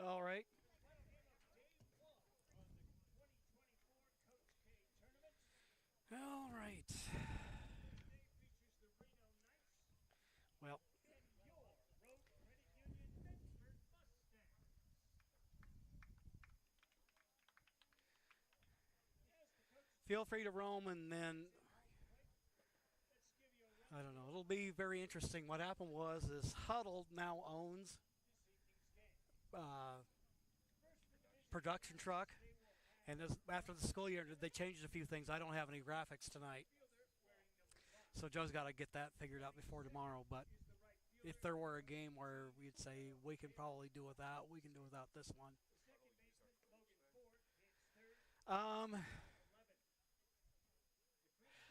All right. All right. Well, feel free to roam, and then I don't know. It'll be very interesting. What happened was is Huddle now owns uh, production truck, and after the school year, they changed a few things. I don't have any graphics tonight, so Joe's got to get that figured out before tomorrow. But if there were a game where we'd say we can probably do without, we can do without this one.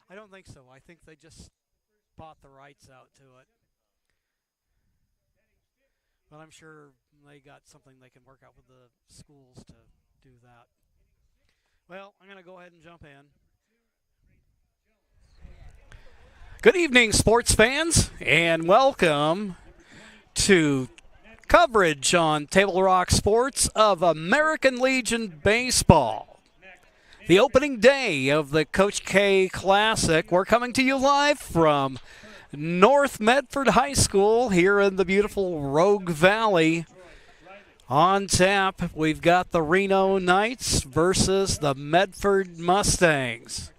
I don't think so. I think they just bought the rights out to it. But I'm sure they got something they can work out with the schools to do that. Well, I'm going to go ahead and jump in. Good evening, sports fans, and welcome to coverage on Table Rock Sports of American Legion Baseball. The opening day of the Coach K Classic. We're coming to you live from North Medford High School here in the beautiful Rogue Valley. On tap, we've got the Reno Knights versus the Medford Mustangs.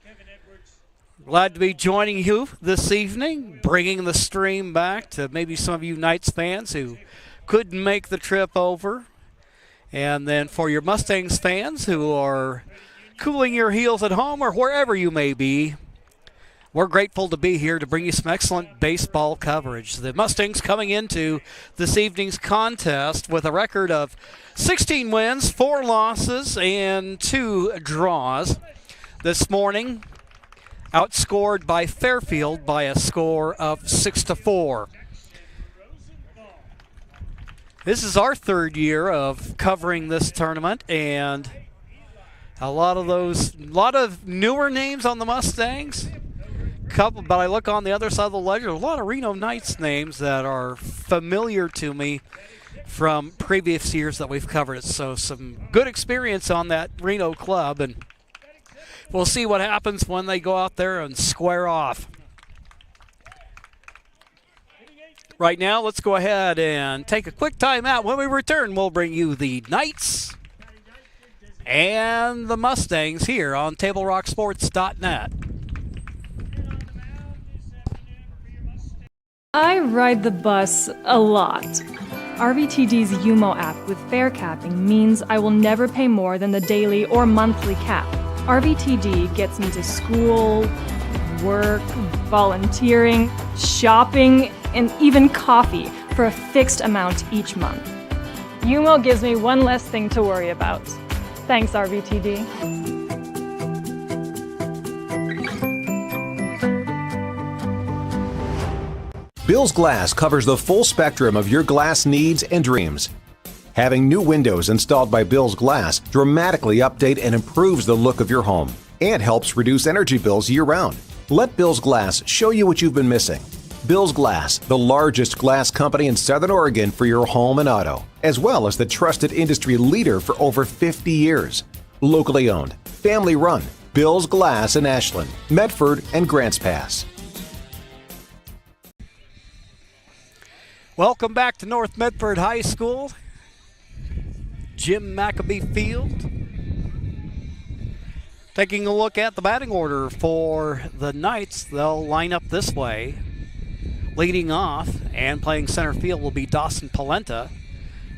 Glad to be joining you this evening, bringing the stream back to maybe some of you Knights fans who couldn't make the trip over. And then for your Mustangs fans who are cooling your heels at home or wherever you may be, we're grateful to be here to bring you some excellent baseball coverage. The Mustangs coming into this evening's contest with a record of 16 wins, 4 losses, and 2 draws. This morning, outscored by Fairfield by a score of 6-4. This is our third year of covering this tournament, and a lot of newer names on the Mustangs. But I look on the other side of the ledger, a lot of Reno Knights names that are familiar to me from previous years that we've covered. So some good experience on that Reno club, and we'll see what happens when they go out there and square off. Right now, let's go ahead and take a quick timeout. When we return, we'll bring you the Knights and the Mustangs here on TableRockSports.net. I ride the bus a lot. RVTD's UMO app with fare capping means I will never pay more than the daily or monthly cap. RVTD gets me to school, work, volunteering, shopping, and even coffee for a fixed amount each month. UMO gives me one less thing to worry about. Thanks, RVTD. Bill's Glass covers the full spectrum of your glass needs and dreams. Having new windows installed by Bill's Glass dramatically update and improves the look of your home and helps reduce energy bills year-round. Let Bill's Glass show you what you've been missing. Bill's Glass, the largest glass company in Southern Oregon for your home and auto, as well as the trusted industry leader for over 50 years. Locally owned, family run, Bill's Glass in Ashland, Medford, and Grants Pass. Welcome back to North Medford High School. Jim McAbee Field. Taking a look at the batting order for the Knights, they'll line up this way. Leading off and playing center field will be Dawson Polenta.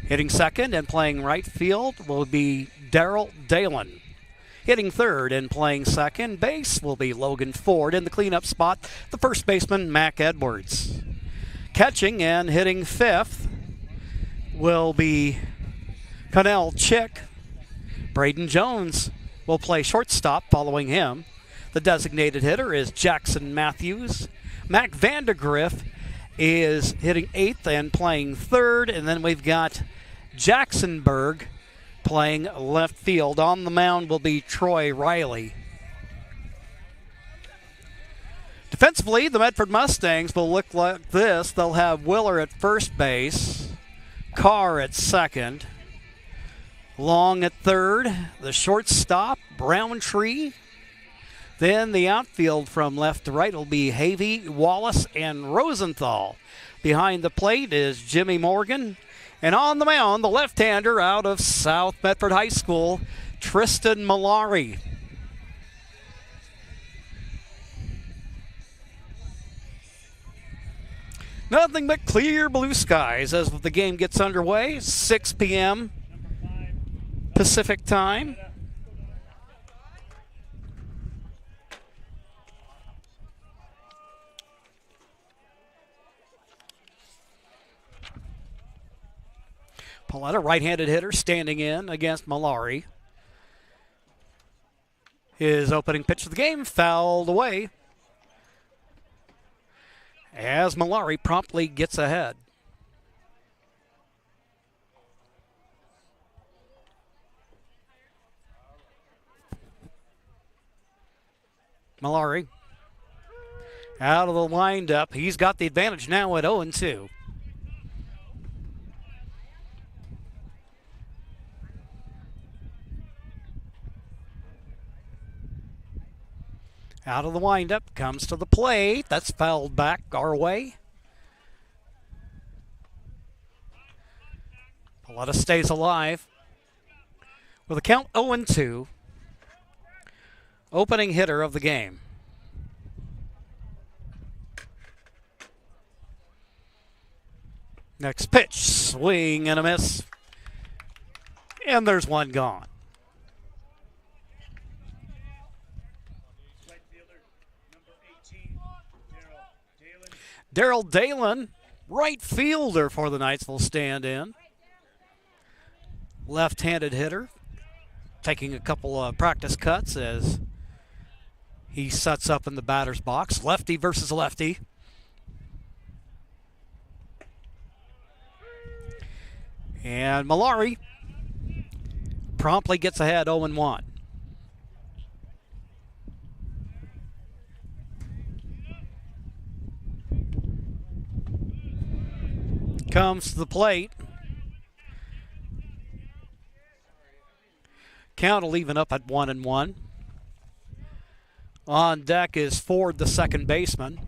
Hitting second and playing right field will be Darrell Dalen. Hitting third and playing second base will be Logan Ford. In the cleanup spot, the first baseman, Mac Edwards. Catching and hitting fifth will be Connell Chick. Braden Jones will play shortstop following him. The designated hitter is Jackson Matthews. Mac Vandergriff is hitting eighth and playing third. And then we've got Jacksonburg playing left field. On the mound will be Troy Riley. Defensively, the Medford Mustangs will look like this. They'll have Willer at first base, Carr at second, Long at third, the shortstop, Browntree. Then the outfield from left to right will be Havey, Wallace, and Rosenthal. Behind the plate is Jimmy Morgan. And on the mound, the left-hander out of South Medford High School, Tristan Malari. Nothing but clear blue skies as the game gets underway. 6 p.m. Pacific time. Pauletta, right-handed hitter, standing in against Malari. His opening pitch of the game fouled away as Malari promptly gets ahead. Malari out of the windup. He's got the advantage now at 0-2. Out of the windup, comes to the plate. That's fouled back our way. Pauletta stays alive with a count 0-2. Opening hitter of the game. Next pitch, swing and a miss. And there's one gone. Daryl Dalen, right fielder for the Knights, will stand in. Left-handed hitter, taking a couple of practice cuts as he sets up in the batter's box. Lefty versus lefty. And Malari promptly gets ahead 0-1. Comes to the plate. Count will even up at 1-1. On deck is Ford, the second baseman.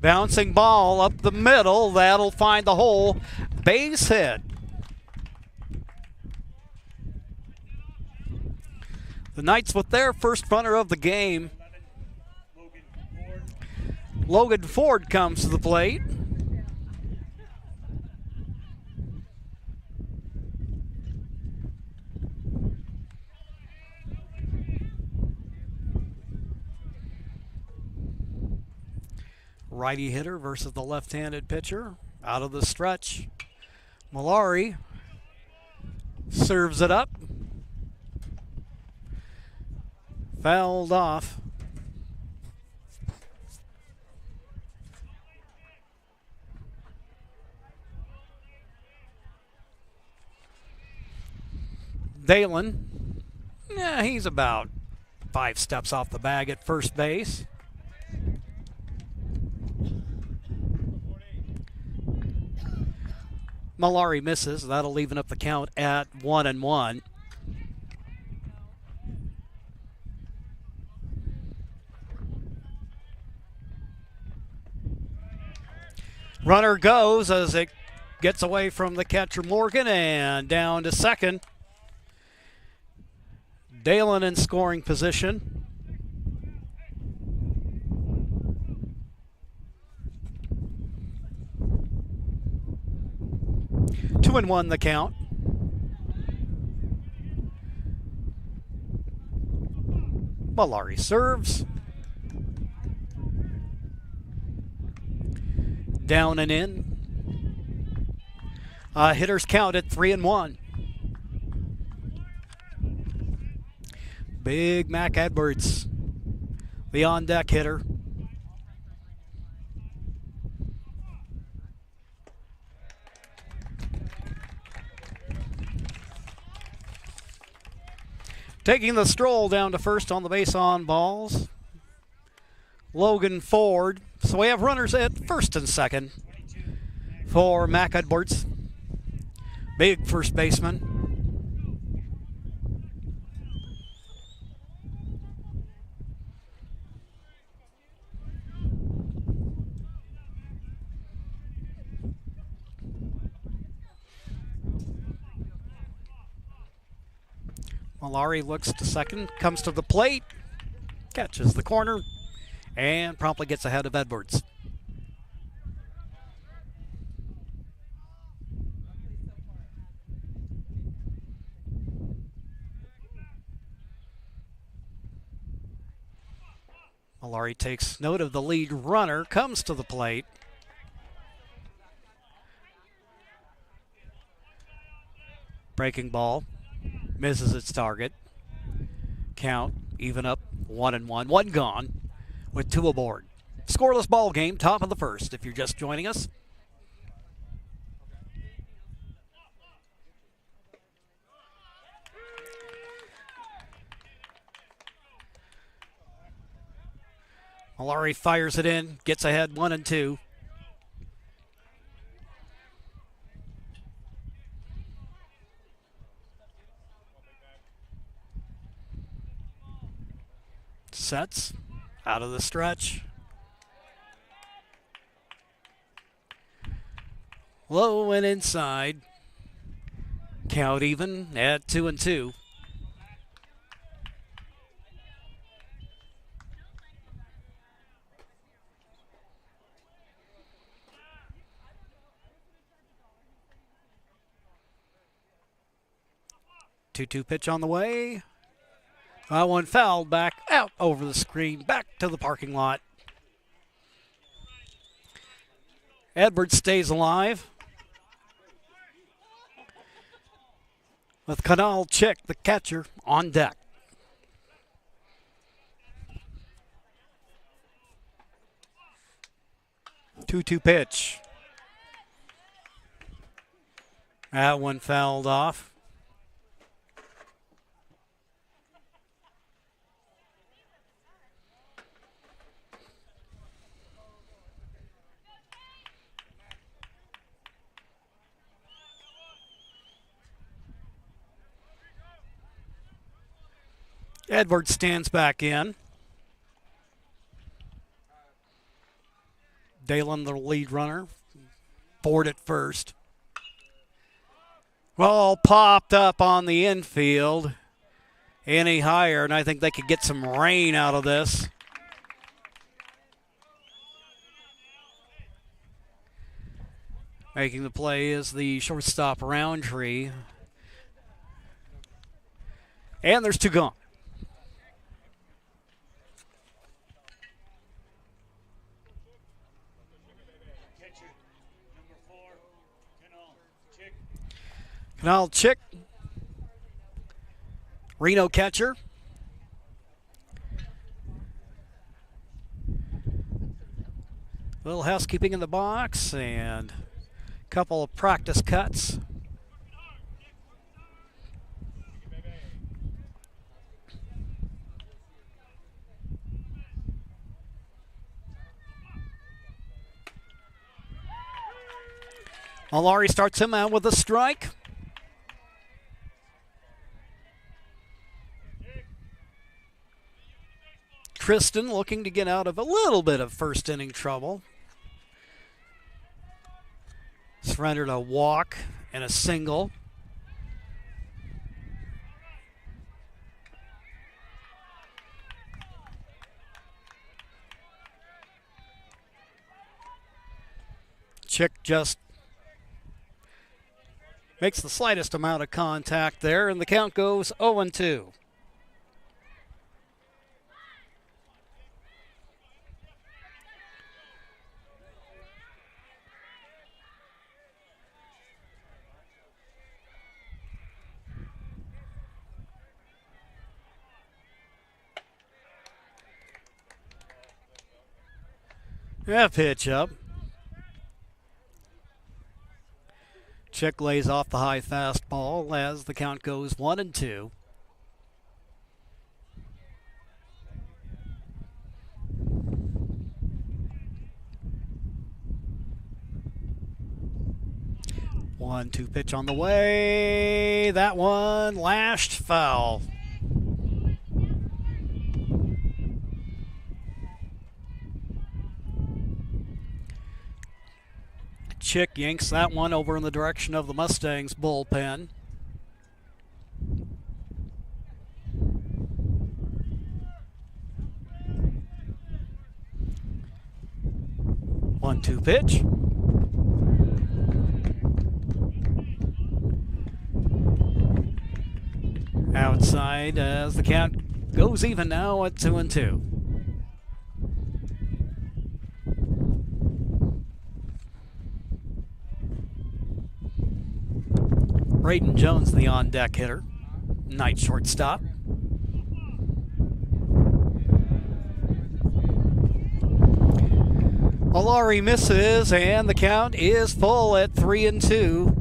Bouncing ball up the middle. That'll find the hole. Base hit. The Knights with their first runner of the game. Logan Ford comes to the plate. Righty hitter versus the left-handed pitcher. Out of the stretch. Malari serves it up. Fouled off. Dalen, he's about 5 steps off the bag at first base. Malari misses. That'll even up the count at 1-1. Runner goes as it gets away from the catcher Morgan and down to second. Dalen in scoring position. Two and one the count. Malari serves. Down and in. Hitters count at 3-1. Big Mac Edwards, the on-deck hitter. Taking the stroll down to first on the base on balls, Logan Ford. So we have runners at first and second for Mac Edwards. Big first baseman. Malari looks to second, comes to the plate, catches the corner, and promptly gets ahead of Edwards. Malari takes note of the lead runner, comes to the plate. Breaking ball, misses its target. Count even up 1-1. One gone with two aboard. Scoreless ball game, top of the first if you're just joining us. Malari fires it in, gets ahead 1-2. Sets out of the stretch. Low and inside. Count even at 2-2. Two-two pitch on the way. One fouled back out over the screen, back to the parking lot. Edwards stays alive. With Kanal Chick, the catcher, on deck. Two-two pitch. That one fouled off. Edwards stands back in. Dalen, the lead runner, Ford at first. Well, popped up on the infield. Any higher, and I think they could get some rain out of this. Making the play is the shortstop Roundtree. And there's two gone. Kanal Chick, Reno catcher. Little housekeeping in the box and a couple of practice cuts. Malari starts him out with a strike. Tristan looking to get out of a little bit of first inning trouble. Surrendered a walk and a single. Chick just makes the slightest amount of contact there, and the count goes 0-2. Yeah, pitch up. Chick lays off the high fastball as the count goes 1-2. 1-2 pitch on the way. That one lashed foul. Chick yanks that one over in the direction of the Mustangs bullpen. One-two pitch. Outside as the count goes even now at 2-2. Braden Jones, the on-deck hitter. Knight shortstop. Malari misses, and the count is full at 3-2.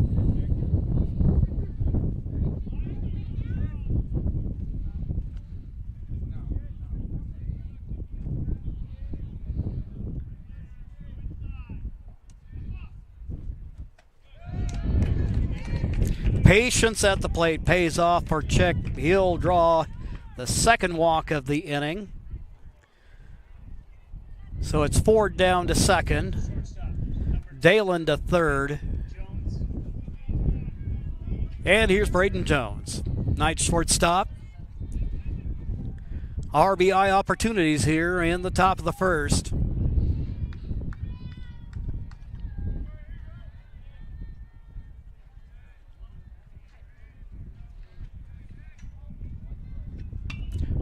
Patience at the plate pays off for Chick. He'll draw the second walk of the inning. So it's Ford down to second, Dalen to third, and here's Braden Jones. Knight shortstop. RBI opportunities here in the top of the first.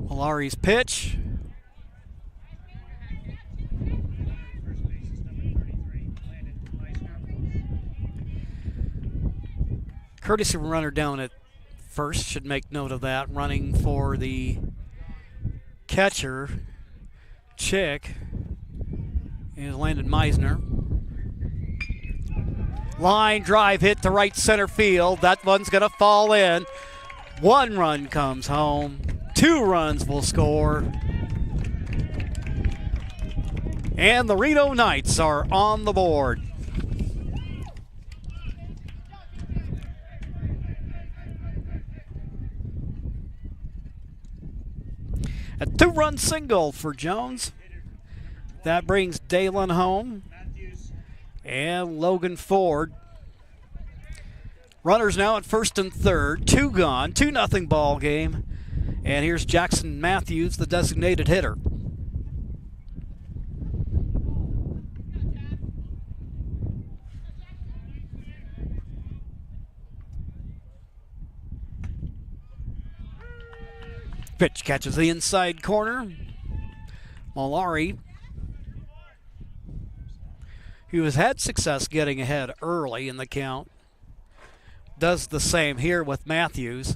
Malari's pitch. Courtesy runner down at first, should make note of that. Running for the catcher, Chick, is Landon Meisner. Line drive hit to right center field. That one's going to fall in. One run comes home. 2 runs will score. And the Reno Knights are on the board. A 2-run single for Jones. That brings Dalen home. And Logan Ford. Runners now at first and third. 2 gone. 2-0 ball game. And here's Jackson Matthews, the designated hitter. Pitch catches the inside corner. Malari, who has had success getting ahead early in the count, does the same here with Matthews.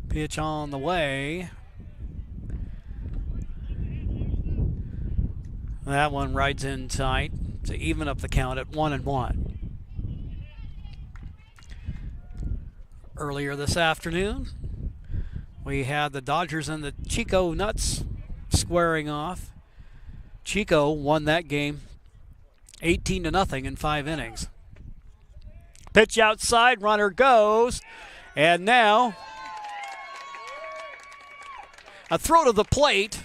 Pitch on the way. That one rides in tight to even up the count at 1-1. Earlier this afternoon, we had the Dodgers and the Chico Nuts squaring off. Chico won that game 18-0 in 5 innings. Pitch outside, runner goes, and now a throw to the plate.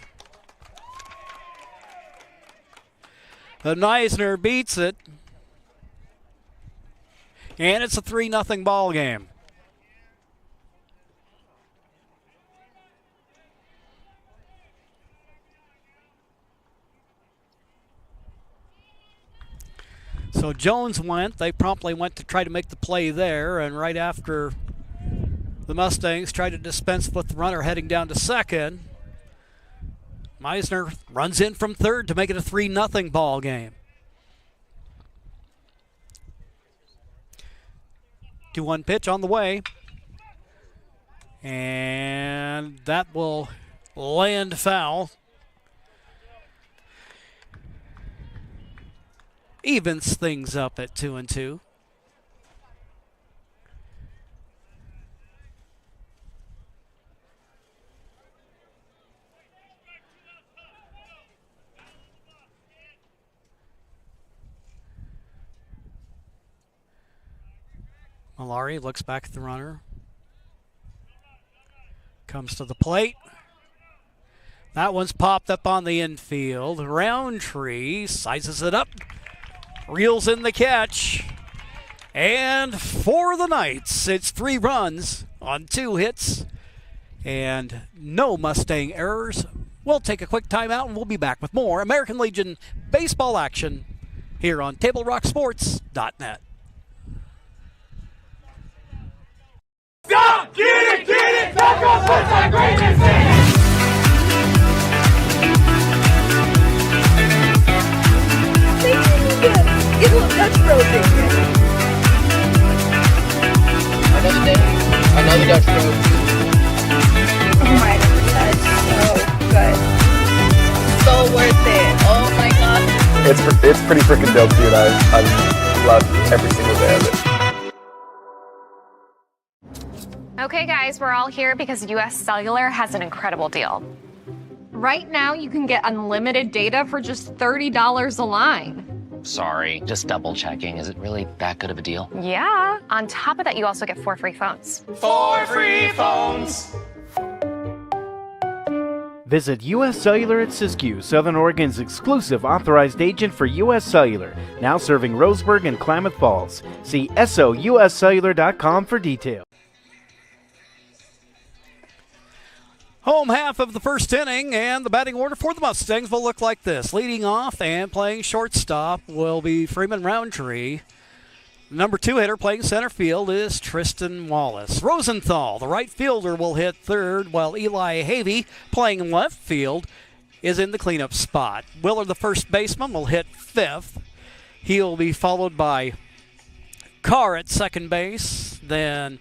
The Meisner beats it. And it's a 3-0 ball game. So Jones went. They promptly went to try to make the play there, and right after the Mustangs tried to dispense with the runner heading down to second, Meisner runs in from third to make it a 3-0 ball game. 2-1 pitch on the way. And that will land foul. Evens things up at 2-2. Malari looks back at the runner. Comes to the plate. That one's popped up on the infield. Roundtree sizes it up. Reels in the catch. And for the Knights, it's 3 runs on 2 hits and no Mustang errors. We'll take a quick timeout and we'll be back with more American Legion baseball action here on TableRockSports.net. Stop! Get it! Back off with that greatness in it! Dutch Bros Another day, another Dutch Bros. Oh my god, so good. So worth it. Oh my god. It's pretty freaking dope, dude. I've loved every single day of it. Okay guys, we're all here because US Cellular has an incredible deal. Right now, you can get unlimited data for just $30 a line. Sorry, just double checking. Is it really that good of a deal? Yeah. On top of that, you also get 4 free phones. 4 free phones! Visit US Cellular at Siskiyou, Southern Oregon's exclusive authorized agent for US Cellular, now serving Roseburg and Klamath Falls. See SOUScellular.com for details. Home half of the first inning, and the batting order for the Mustangs will look like this. Leading off and playing shortstop will be Freeman Roundtree. Number 2 hitter playing center field is Tristan Wallace. Rosenthal, the right fielder, will hit third, while Eli Havey, playing left field, is in the cleanup spot. Willard, the first baseman, will hit 5th. He'll be followed by Carr at second base, then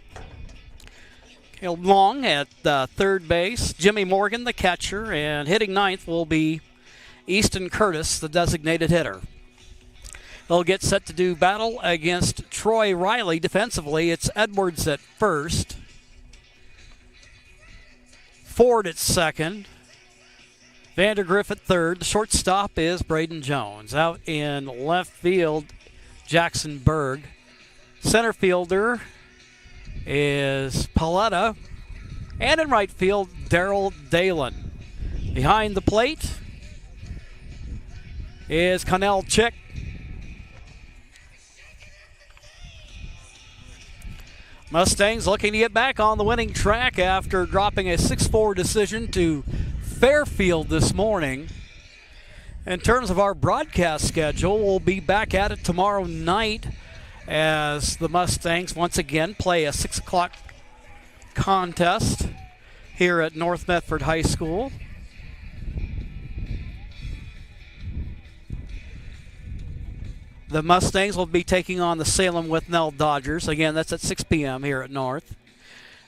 Long at third base, Jimmy Morgan, the catcher, and hitting 9th will be Easton Curtis, the designated hitter. They'll get set to do battle against Troy Riley defensively. It's Edwards at first, Ford at second, Vandergriff at third. The shortstop is Braden Jones. Out in left field, Jackson Berg. Center fielder is Paletta, and in right field, Darrell Dalen. Behind the plate is Connell Chick. Mustangs looking to get back on the winning track after dropping a 6-4 decision to Fairfield this morning. In terms of our broadcast schedule, we'll be back at it tomorrow night as the Mustangs once again play a 6 o'clock contest here at North Medford High School. The Mustangs will be taking on the Salem Withnell Dodgers. Again, that's at 6 p.m. here at North.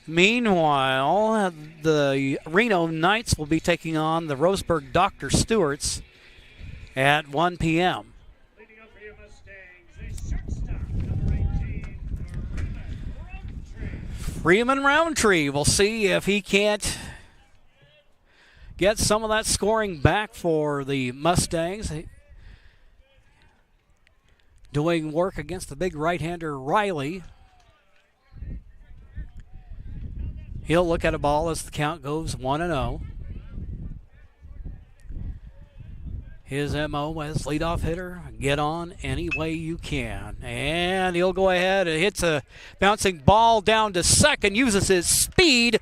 Meanwhile, the Reno Knights will be taking on the Roseburg Dr. Stewarts at 1 p.m. Freeman Roundtree, we'll see if he can't get some of that scoring back for the Mustangs. Doing work against the big right-hander Riley. He'll look at a ball as the count goes 1-0. His MO as leadoff hitter, get on any way you can. And he'll go ahead and hits a bouncing ball down to second, uses his speed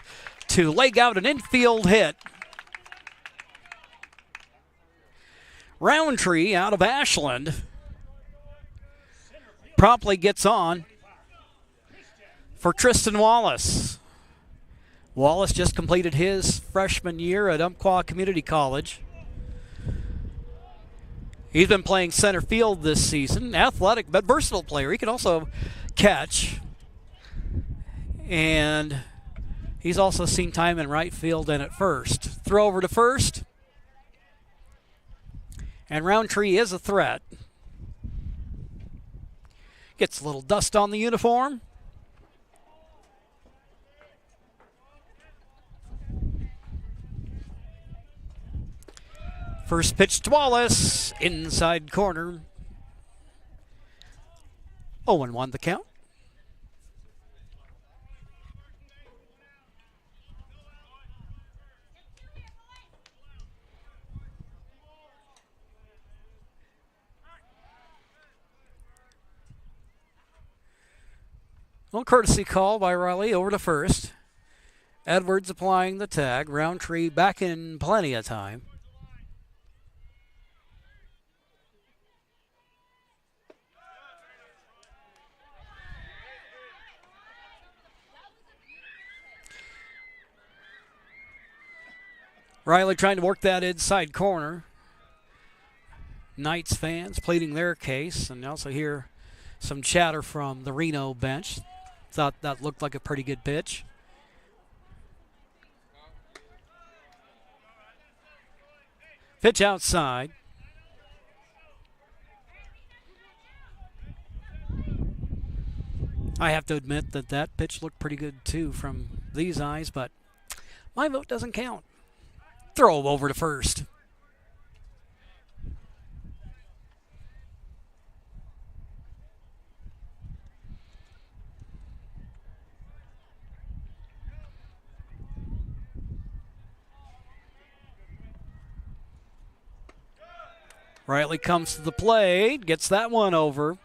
to leg out an infield hit. Roundtree out of Ashland promptly gets on for Tristan Wallace. Wallace just completed his freshman year at Umpqua Community College. He's been playing center field this season. Athletic but versatile player. He can also catch. And he's also seen time in right field and at first. Throw over to first. And Roundtree is a threat. Gets a little dust on the uniform. First pitch to Wallace, inside corner. 0-1 the count. Well, courtesy call by Riley over to first. Edwards applying the tag. Roundtree back in plenty of time. Riley trying to work that inside corner. Knights fans pleading their case, and also hear some chatter from the Reno bench. Thought that looked like a pretty good pitch. Pitch outside. I have to admit that that pitch looked pretty good too from these eyes, but my vote doesn't count. Throw over to first. Riley comes to the plate, gets that one over.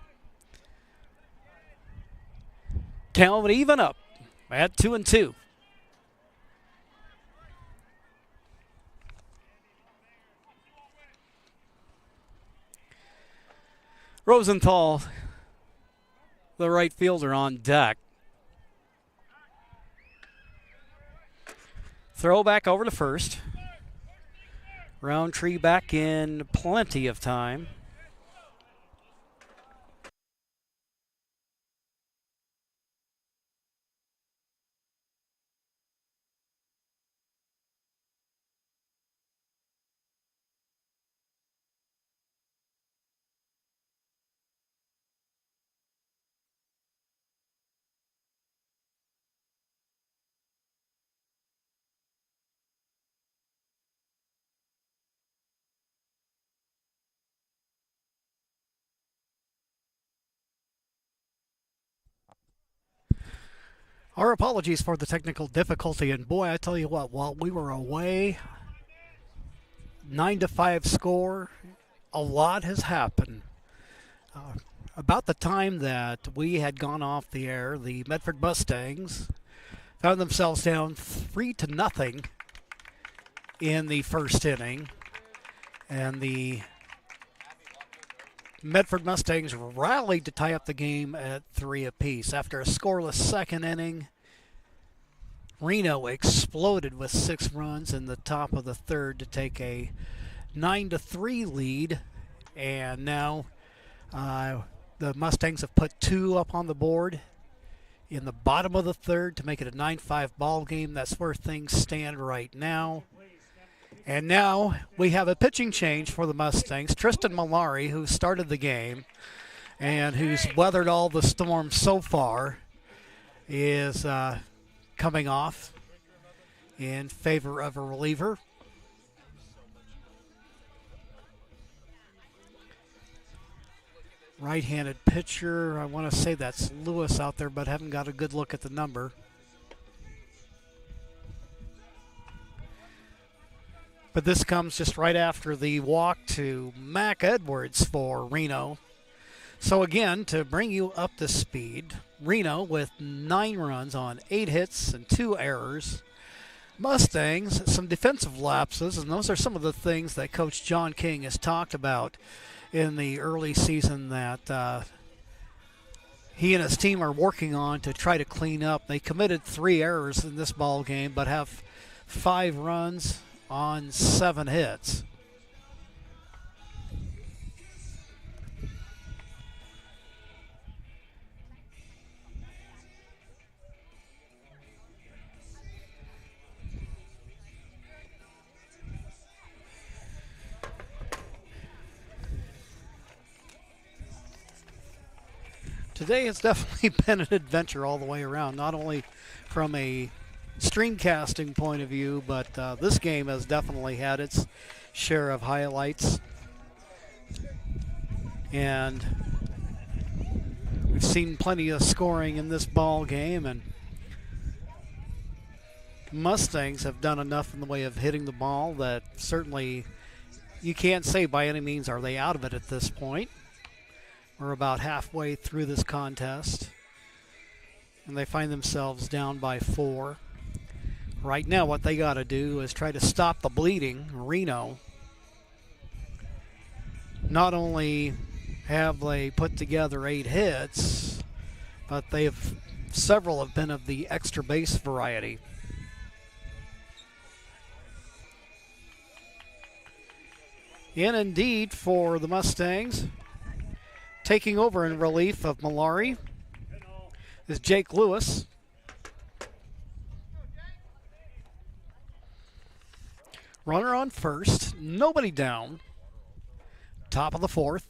Count even up at 2-2. Rosenthal, the right fielder, on deck. Throw back over to first. Roundtree back in plenty of time. Our apologies for the technical difficulty, and boy, I tell you what, while we were away, 9-5 score, a lot has happened. About the time that we had gone off the air, the Medford Mustangs found themselves down 3-0 in the first inning, and the Medford Mustangs rallied to tie up the game at 3 apiece. After a scoreless second inning, Reno exploded with 6 runs in the top of the third to take a 9-3 lead. And now the Mustangs have put 2 up on the board in the bottom of the third to make it a 9-5 ball game. That's where things stand right now. And now we have a pitching change for the Mustangs. Tristan Malari, who started the game and who's weathered all the storms so far, is coming off in favor of a reliever. Right-handed pitcher, I want to say that's Lewis out there, but haven't got a good look at the number. But this comes just right after the walk to Mac Edwards for Reno. So again, to bring you up to speed, Reno with 9 runs on 8 hits and 2 errors. Mustangs, some defensive lapses, and those are some of the things that Coach John King has talked about in the early season that he and his team are working on to try to clean up. They committed 3 errors in this ball game, but have 5 runs on 7 hits. Today has definitely been an adventure all the way around, not only from a streamcasting point of view, but this game has definitely had its share of highlights. And we've seen plenty of scoring in this ball game, and Mustangs have done enough in the way of hitting the ball that certainly you can't say by any means are they out of it at this point. We're about halfway through this contest. And they find themselves down by 4. Right now, what they got to do is try to stop the bleeding. Reno, not only have they put together 8 hits, but several have been of the extra base variety. And indeed, for the Mustangs, taking over in relief of Malari is Jake Lewis. Runner on first, nobody down. Top of the 4th.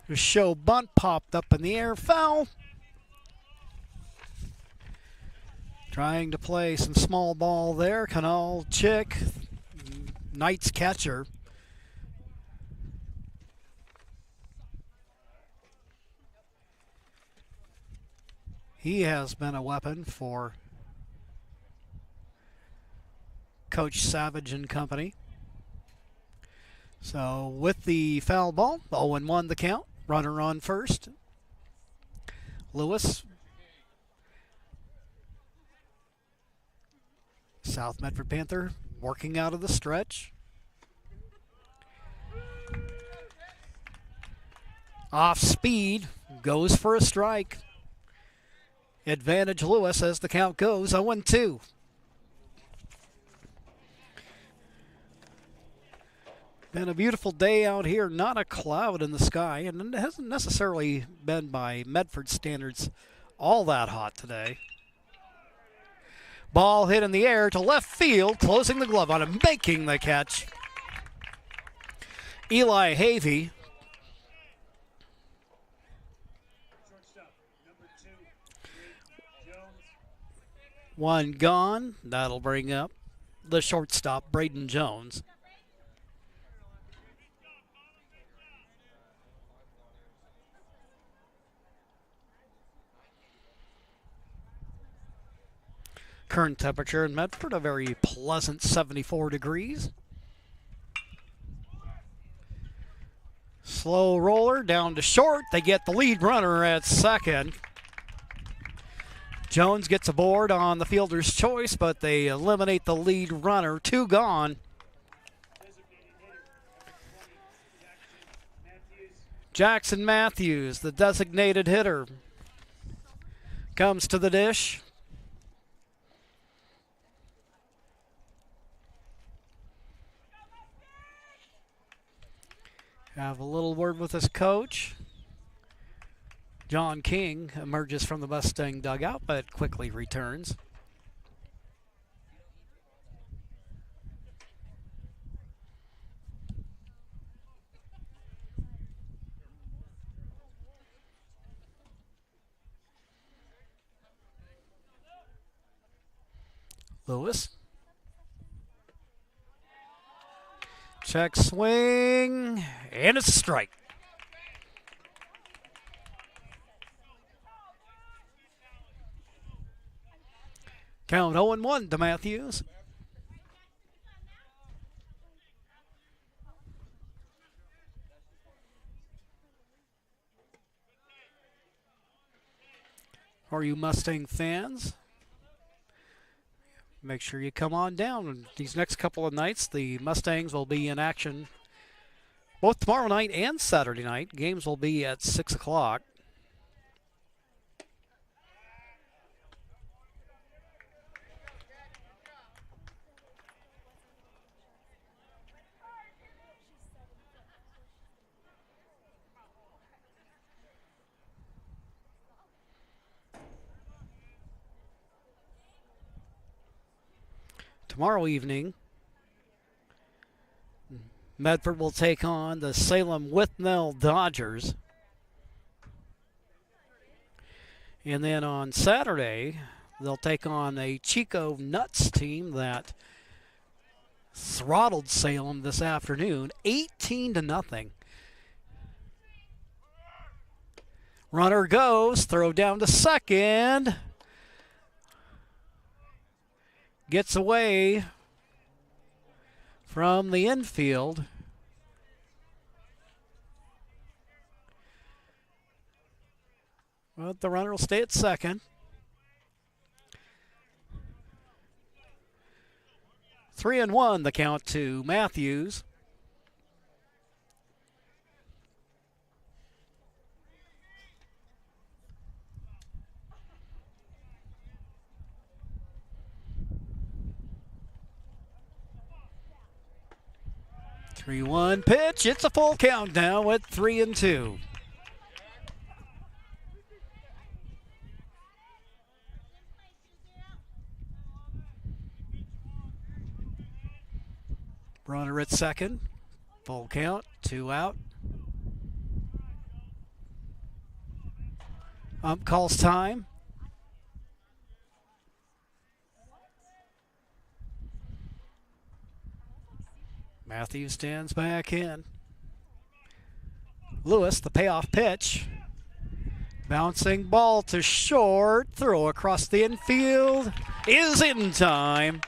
The show bunt popped up in the air, foul. Trying to play some small ball there. Canal Chick, Knight's catcher. He has been a weapon for Coach Savage and company. So with the foul ball, 0-1 the count. Runner on first. Lewis. South Medford Panther working out of the stretch. Off speed, goes for a strike. Advantage Lewis as the count goes 0-2. Been a beautiful day out here, not a cloud in the sky, and it hasn't necessarily been by Medford standards all that hot today. Ball hit in the air to left field, closing the glove on him, making the catch. Eli Havey. One gone. That'll bring up the shortstop, Braden Jones. Current temperature in Medford, a very pleasant 74 degrees. Slow roller down to short. They get the lead runner at second. Jones gets aboard on the fielder's choice, but they eliminate the lead runner. 2 gone. Jackson Matthews, the designated hitter, comes to the dish. Have a little word with his coach. John King emerges from the Mustang dugout, but quickly returns. Lewis. Check swing, and it's a strike. Count 0-1 to Matthews. For you Mustang fans, make sure you come on down. These next couple of nights, the Mustangs will be in action both tomorrow night and Saturday night. Games will be at 6 o'clock. Tomorrow evening, Medford will take on the Salem Withnell Dodgers. And then on Saturday, they'll take on a Chico Nuts team that throttled Salem this afternoon, 18-0. Runner goes, throw down to second. Gets away from the infield. Well, the runner will stay at second. 3-1 the count to Matthews. Three one pitch. It's a full count now at 3-2. Runner at second. Full count. 2 out. Ump calls time. Matthews stands back in. Lewis, the payoff pitch. Bouncing ball to short. Throw across the infield is in time.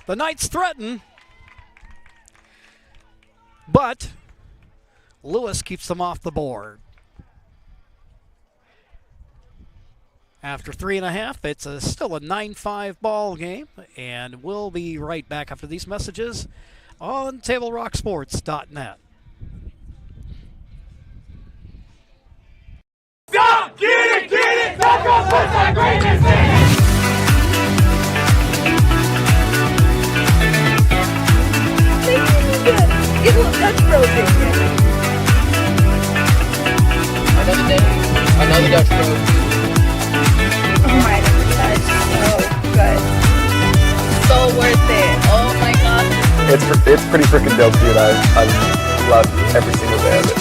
The Knights threaten, but Lewis keeps them off the board. After 3.5, it's still a 9-5 ball game, and we'll be right back after these messages on TableRockSports.net. Go! Get it! Back up, put that greatness in it! That's frozen. Another day, another Dutch road. Oh my goodness, that is so good. So worth it. Oh my god. It's pretty freaking dope, dude. I love every single day of it.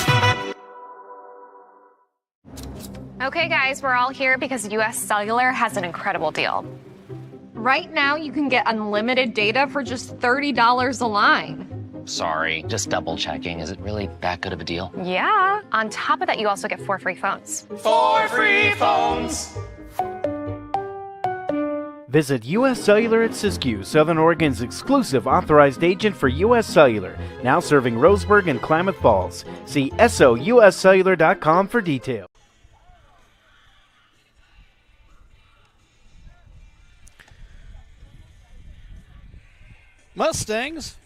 Okay, guys, we're all here because US Cellular has an incredible deal. Right now, you can get unlimited data for just $30 a line. Sorry, just double checking. Is it really that good of a deal? Yeah. On top of that, you also get 4 free phones. 4 free phones. Visit U.S. Cellular at Siskiyou, Southern Oregon's exclusive authorized agent for U.S. Cellular, now serving Roseburg and Klamath Falls. See SOUScellular.com for details. Mustangs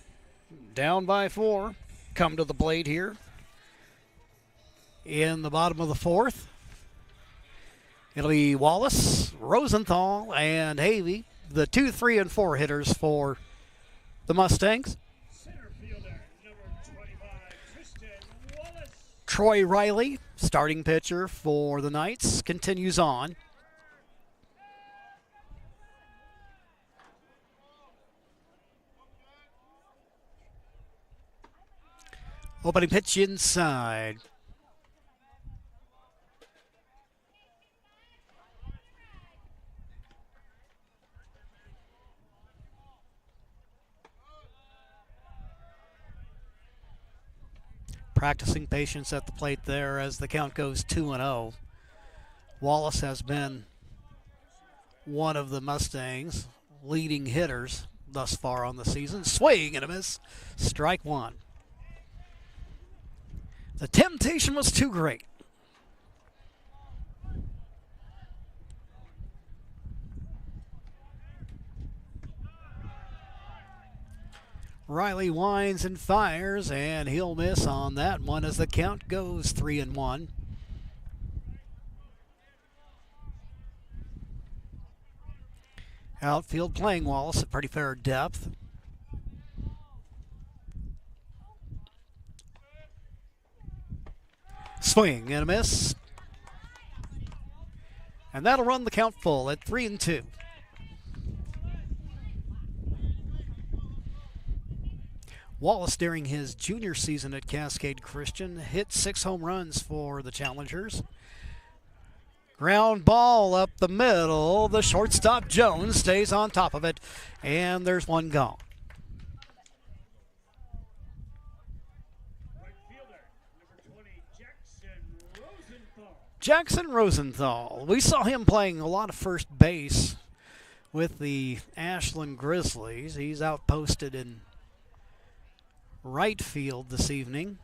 down by 4. Come to the plate here in the bottom of the 4th. It'll be Wallace, Rosenthal, and Havey, the 2, 3, and 4 hitters for the Mustangs. Troy Riley, starting pitcher for the Knights, continues on. Opening pitch inside. Practicing patience at the plate there as the count goes 2-0. Wallace has been one of the Mustangs' leading hitters thus far on the season. Swing and a miss. Strike 1. The temptation was too great. Riley winds and fires, and he'll miss on that one as the count goes 3-1. Outfield playing Wallace at pretty fair depth. Swing and a miss. And that'll run the count full at 3-2. Wallace, during his junior season at Cascade Christian, hit 6 home runs for the Challengers. Ground ball up the middle. The shortstop Jones stays on top of it, and there's one gone. Jackson Rosenthal. We saw him playing a lot of first base with the Ashland Grizzlies. He's outposted in right field this evening.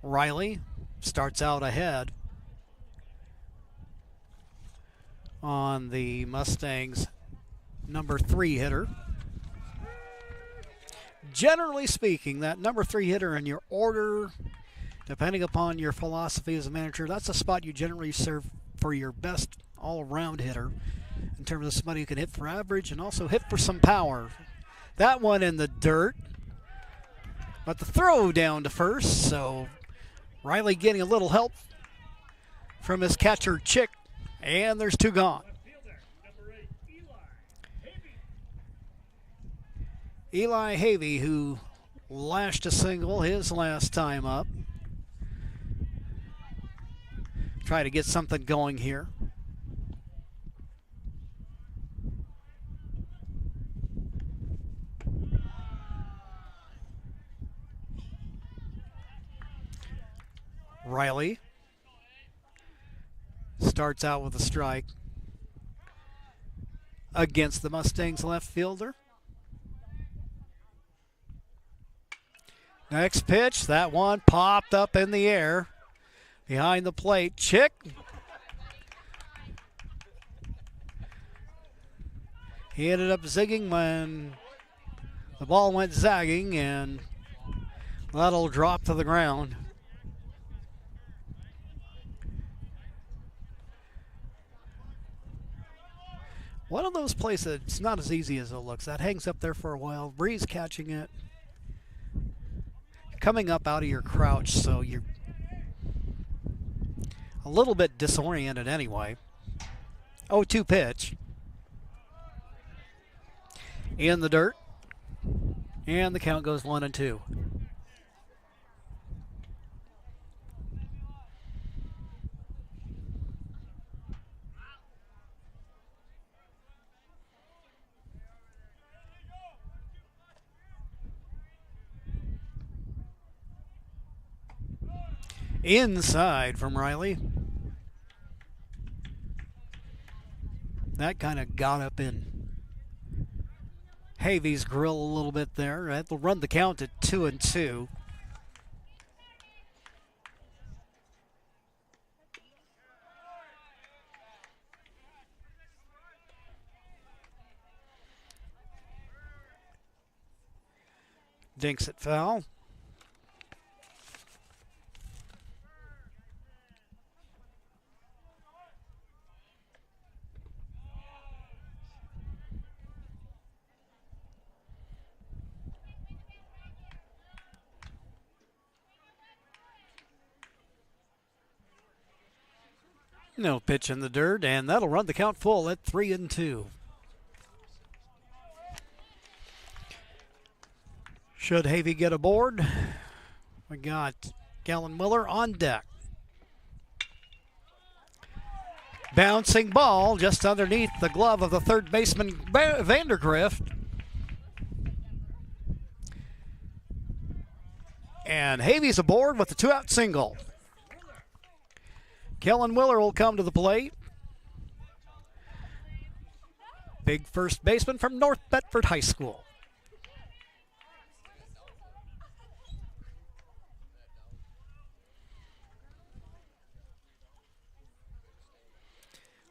Riley starts out ahead on the Mustangs' number 3 hitter. Generally speaking, that number 3 hitter in your order, depending upon your philosophy as a manager, that's a spot you generally serve for your best all-around hitter in terms of somebody who can hit for average and also hit for some power. That one in the dirt, but the throw down to first, so Riley getting a little help from his catcher, Chick, and there's 2 gone. Eli Havey, who lashed a single his last time up. Try to get something going here. Riley starts out with a strike against the Mustangs left fielder. Next pitch, that one popped up in the air behind the plate. Chick. He ended up zigging when the ball went zagging, and that'll drop to the ground. One of those plays that's not as easy as it looks. That hangs up there for a while. Breeze catching it. Coming up out of your crouch, so you're a little bit disoriented anyway. 0-2 pitch. In the dirt. And the count goes 1-2. Inside from Riley. That kind of got up in Havey's grill a little bit there. That'll run the count at 2-2. Dinks it foul. No pitch in the dirt, and that'll run the count full at 3-2. Should Havey get aboard, we got Galen Miller on deck. Bouncing ball just underneath the glove of the third baseman, Vandergrift. And Havey's aboard with the 2-out single. Kellen Willer will come to the plate. Big first baseman from North Medford High School.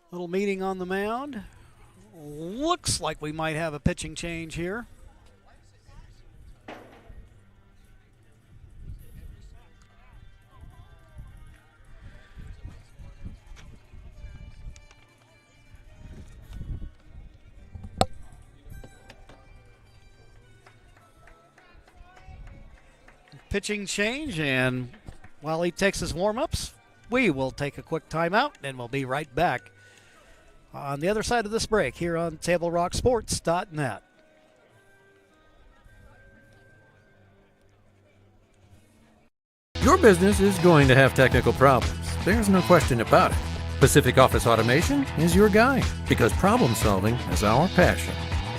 Little meeting on the mound. Looks like we might have a pitching change here. Pitching change, and while he takes his warm-ups, we will take a quick timeout, and we'll be right back on the other side of this break here on TableRockSports.net. Your business is going to have technical problems. There's no question about it. Pacific Office Automation is your guy, because problem solving is our passion.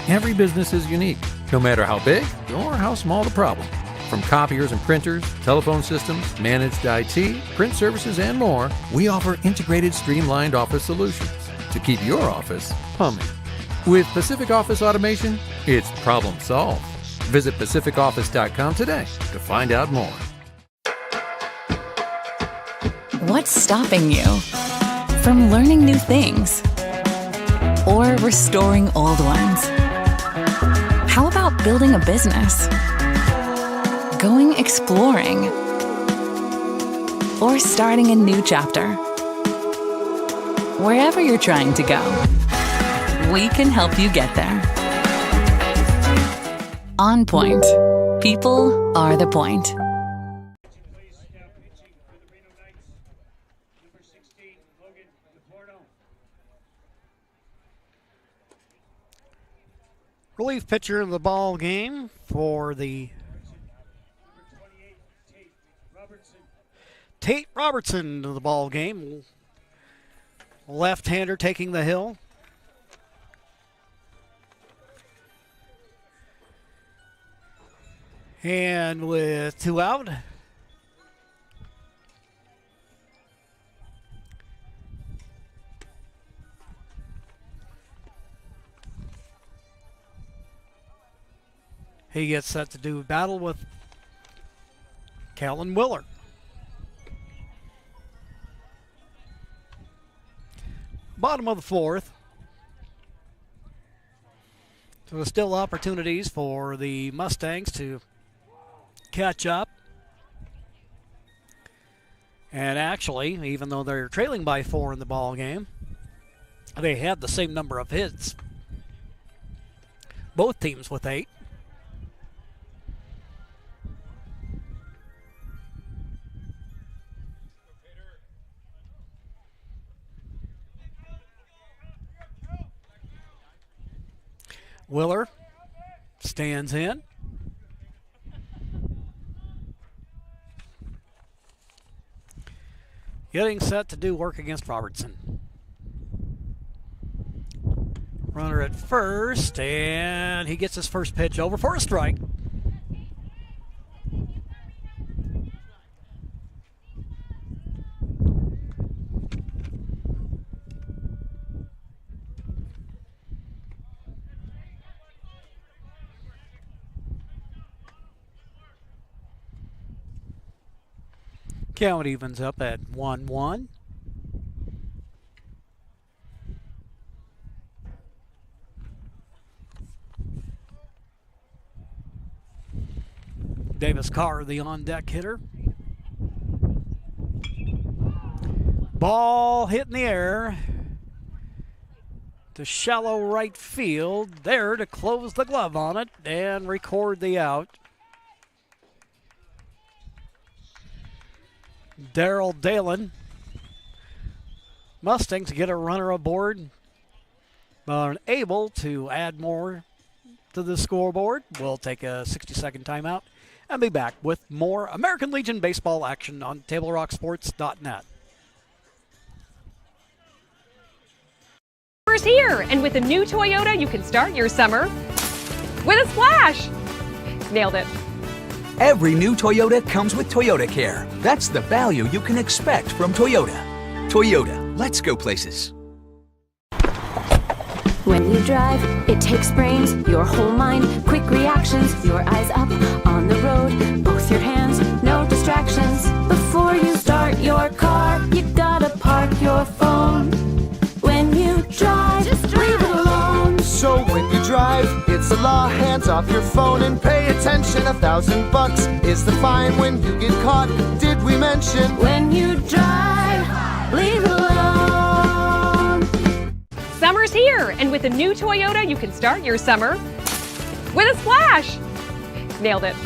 Every business is unique, no matter how big or how small the problem. From copiers and printers, telephone systems, managed IT, print services, and more, we offer integrated, streamlined office solutions to keep your office humming. With Pacific Office Automation, it's problem solved. Visit pacificoffice.com today to find out more. What's stopping you from learning new things or restoring old ones? How about building a business, going exploring, or starting a new chapter? Wherever you're trying to go, we can help you get there. On Point. People are the point. Relief pitcher of the ball game for the Tate Robertson to the ball game. Left-hander taking the hill. And with 2 out, he gets set to do battle with Callan Willer. Bottom of the 4th. So still opportunities for the Mustangs to catch up. And actually, even though they're trailing by 4 in the ball game, they had the same number of hits. Both teams with 8. Willer stands in. Getting set to do work against Robertson. Runner at first, and he gets his first pitch over for a strike. Count evens up at 1-1. Davis Carr, the on-deck hitter. Ball hit in the air to shallow right field. There to close the glove on it and record the out. Darrell Dalen. Mustangs get a runner aboard, but unable to add more to the scoreboard. We'll take a 60-second timeout and be back with more American Legion baseball action on TableRockSports.net. Summer's here, and with a new Toyota, you can start your summer with a splash. Nailed it. Every new Toyota comes with Toyota Care. That's the value you can expect from Toyota. Toyota, let's go places. When you drive, it takes brains, your whole mind, quick reactions, your eyes up on the road, both your hands, no distractions. Before you start your car, you gotta park your phone. When you drive, just leave it alone. So when you drive, it's the law. Hands off your phone and pay attention. $1,000 is the fine when you get caught. Did we mention? When you drive, leave it alone. Summer's here, and with a new Toyota, you can start your summer with a splash. Nailed it.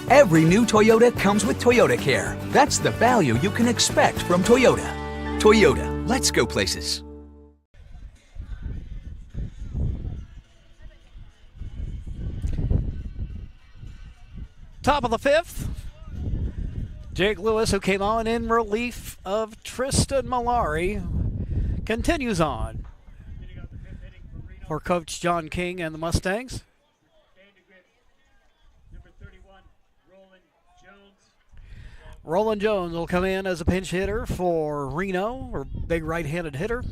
Every new Toyota comes with Toyota Care. That's the value you can expect from Toyota. Toyota, let's go places. Top of the 5th. Jake Lewis, who came on in relief of Tristan Malari, continues on for Coach John King and the Mustangs. Roland Jones will come in as a pinch hitter for Reno, or big right-handed hitter,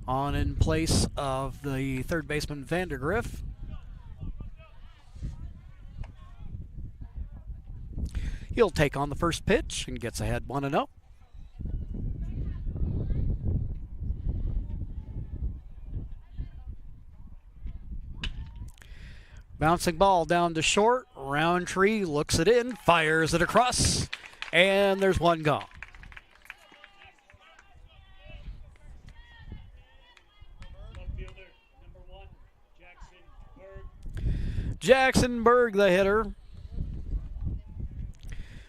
on in place of the third baseman Vandergriff. He'll take on the first pitch and gets ahead 1-0. Bouncing ball down to short. Roundtree looks it in, fires it across, and there's one gone. Jackson Berg, the hitter,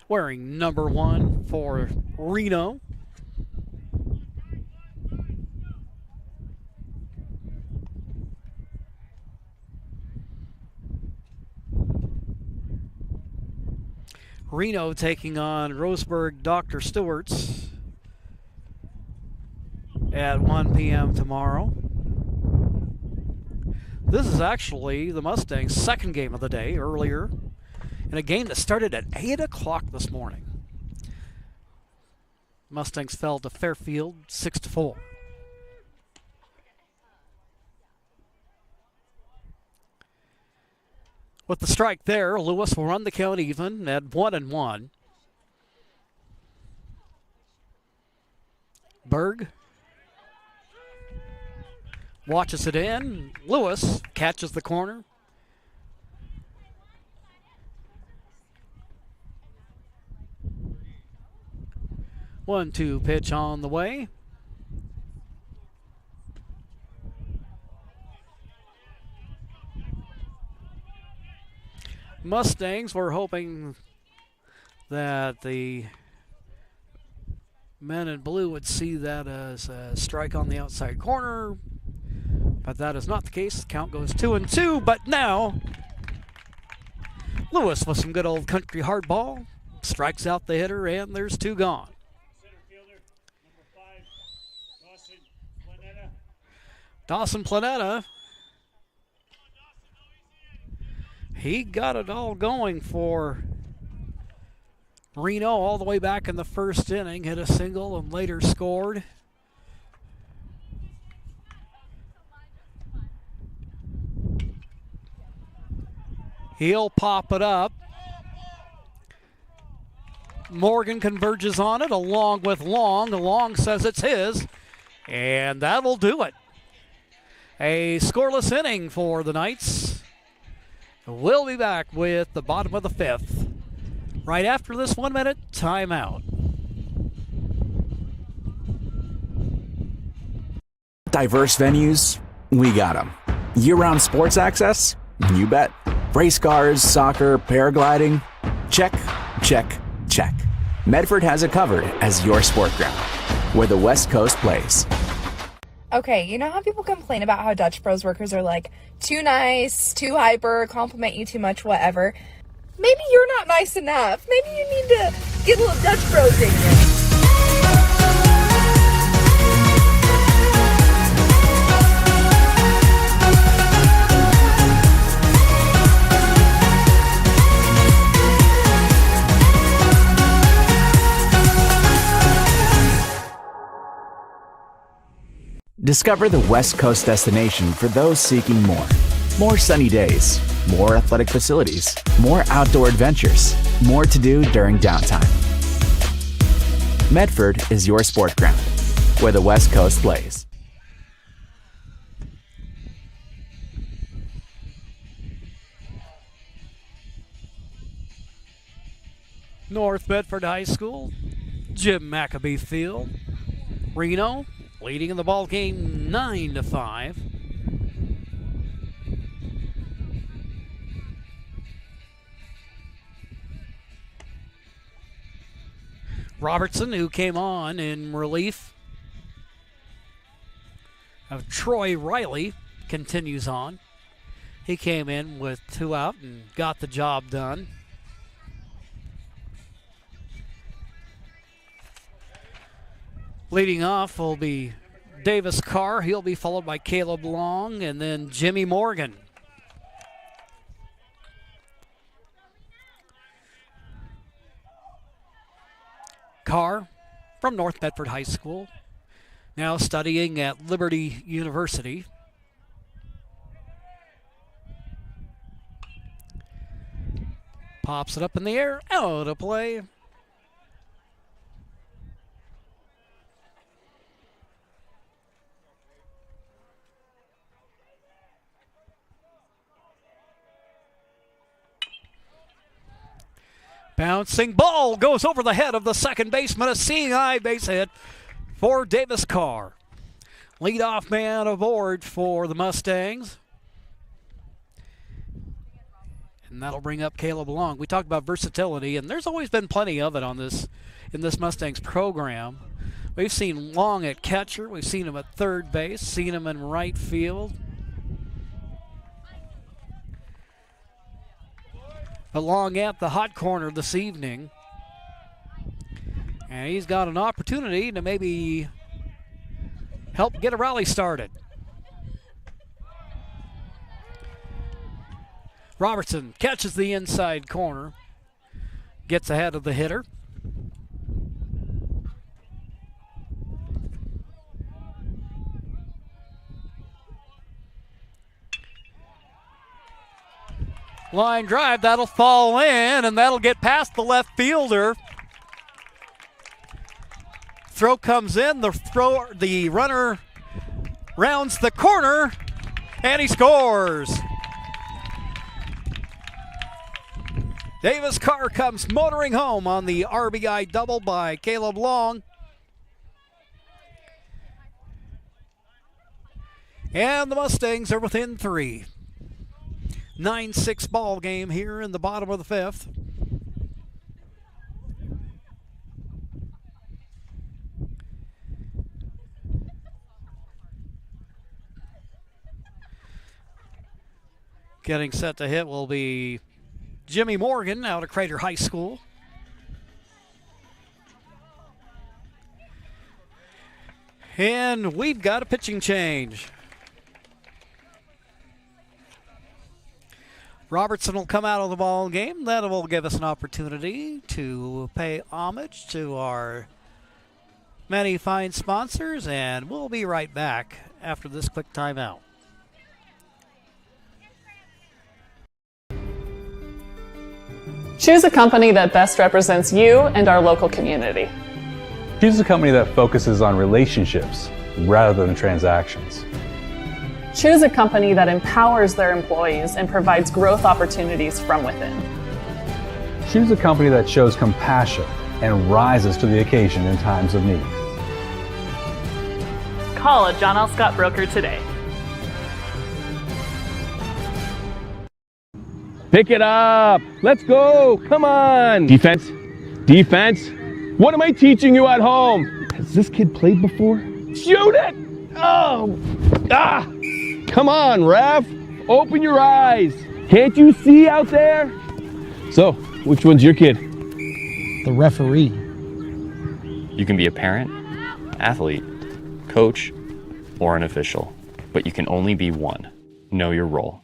wearing number 1 for Reno. Reno taking on Roseburg Dr. Stewart's at 1 p.m. tomorrow. This is actually the Mustangs' second game of the day, earlier in a game that started at 8 o'clock this morning. Mustangs fell to Fairfield 6-4. With the strike there, Lewis will run the count even at 1-1. Berg watches it in. Lewis catches the corner. One-two pitch on the way. Mustangs were hoping that the men in blue would see that as a strike on the outside corner, but that is not the case. The count goes 2-2, but now Lewis with some good old country hardball strikes out the hitter, and there's 2 gone. Dawson Planetta. He got it all going for Reno all the way back in the first inning, hit a single and later scored. He'll pop it up. Morgan converges on it along with Long. Long says it's his, and that'll do it. A scoreless inning for the Knights. We'll be back with the bottom of the 5th right after this 1-minute timeout. Diverse venues, we got them. Year-round sports access? You bet. Race cars, soccer, paragliding? Check, check, check. Medford has it covered as your sport ground, where the West Coast plays. Okay, you know how people complain about how Dutch Bros workers are like too nice, too hyper, compliment you too much, whatever? Maybe you're not nice enough. Maybe you need to get a little Dutch Bros in you. Discover the West Coast destination for those seeking more. More sunny days, more athletic facilities, more outdoor adventures, more to do during downtime. Medford is your sport ground, where the West Coast plays. North Medford High School, Jim Maccabee Field. Reno leading in the ball game 9-5. Robertson, who came on in relief of Troy Riley, continues on. He came in with 2 out and got the job done. Leading off will be Davis Carr. He'll be followed by Caleb Long and then Jimmy Morgan. Carr from North Medford High School, now studying at Liberty University. Pops it up in the air, out of play. Bouncing ball goes over the head of the second baseman. A seeing eye base hit for Davis Carr. Leadoff man aboard for the Mustangs. And that'll bring up Caleb Long. We talked about versatility, and there's always been plenty of it in this Mustangs program. We've seen Long at catcher. We've seen him at third base, seen him in right field. But Long at the hot corner this evening. And he's got an opportunity to maybe help get a rally started. Robertson catches the inside corner, gets ahead of the hitter. Line drive, that'll fall in, and that'll get past the left fielder. Throw comes in, the runner rounds the corner, and he scores. Davis Carr comes motoring home on the RBI double by Caleb Long. And the Mustangs are within 3. 9-6 ball game here in the bottom of the 5th. Getting set to hit will be Jimmy Morgan out of Crater High School. And we've got a pitching change. Robertson will come out of the ball game. That will give us an opportunity to pay homage to our many fine sponsors, and we'll be right back after this quick timeout. Choose a company that best represents you and our local community. Choose a company that focuses on relationships rather than transactions. Choose a company that empowers their employees and provides growth opportunities from within. Choose a company that shows compassion and rises to the occasion in times of need. Call a John L. Scott broker today. Pick it up. Let's go. Come on. Defense. Defense. What am I teaching you at home? Has this kid played before? Shoot it. Oh. Ah. Come on, ref. Open your eyes. Can't you see out there? So, which one's your kid? The referee. You can be a parent, athlete, coach, or an official, but you can only be one. Know your role.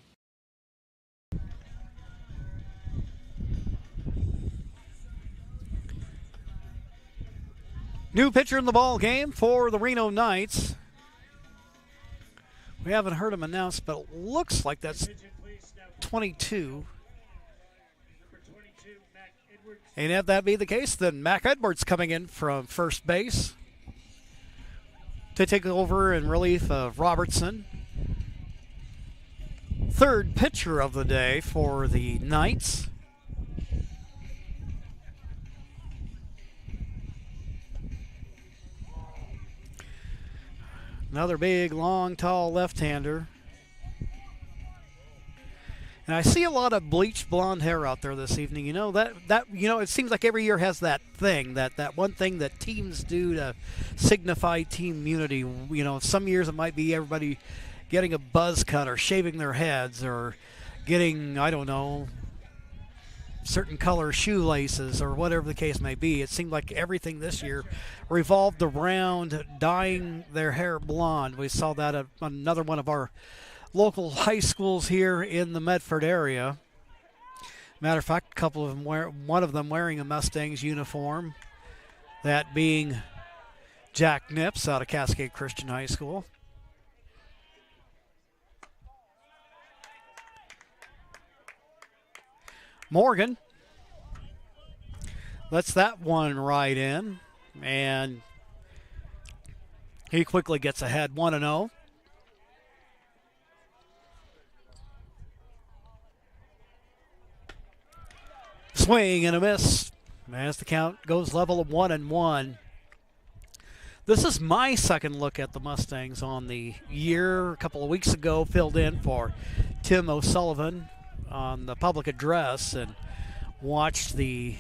New pitcher in the ball game for the Reno Knights. We haven't heard him announced, but it looks like that's 22. And if that be the case, then Mac Edwards coming in from first base to take over in relief of Robertson. Third pitcher of the day for the Knights. Another big, long, tall left-hander. And I see a lot of bleached blonde hair out there this evening. You know, that it seems like every year has that thing, that one thing that teams do to signify team unity. You know, some years it might be everybody getting a buzz cut or shaving their heads or getting, I don't know, certain color shoelaces or whatever the case may be. It seemed like everything this year revolved around dyeing their hair blonde. We saw that at another one of our local high schools here in the Medford area. Matter of fact, a couple of them one of them wearing a Mustangs uniform, that being Jack Nips out of Cascade Christian High School. Morgan Lets that one right in, and he quickly gets ahead 1-0. Swing and a miss as the count goes level of 1-1. This is my second look at the Mustangs on the year. A couple of weeks ago, filled in for Tim O'Sullivan on the public address and watched the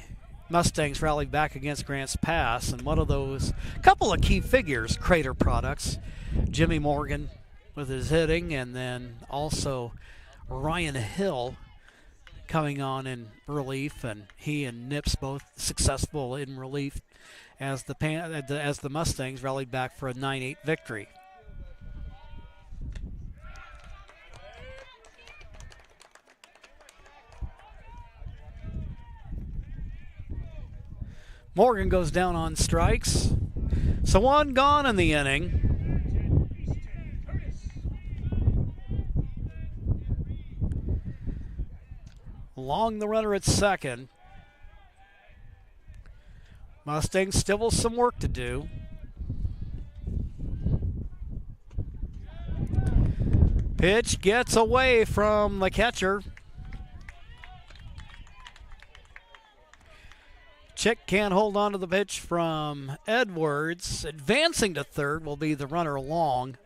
Mustangs rally back against Grants Pass. And one of those couple of key figures, Crater Products, Jimmy Morgan with his hitting, and then also Ryan Hill coming on in relief, and he and Nips both successful in relief as the Mustangs rallied back for a 9-8 victory. Morgan goes down on strikes, so one gone in the inning. Long the runner at second. Mustangs still with some work to do. Pitch gets away from the catcher. Chick can't hold on to the pitch from Edwards. Advancing to third will be the runner Long.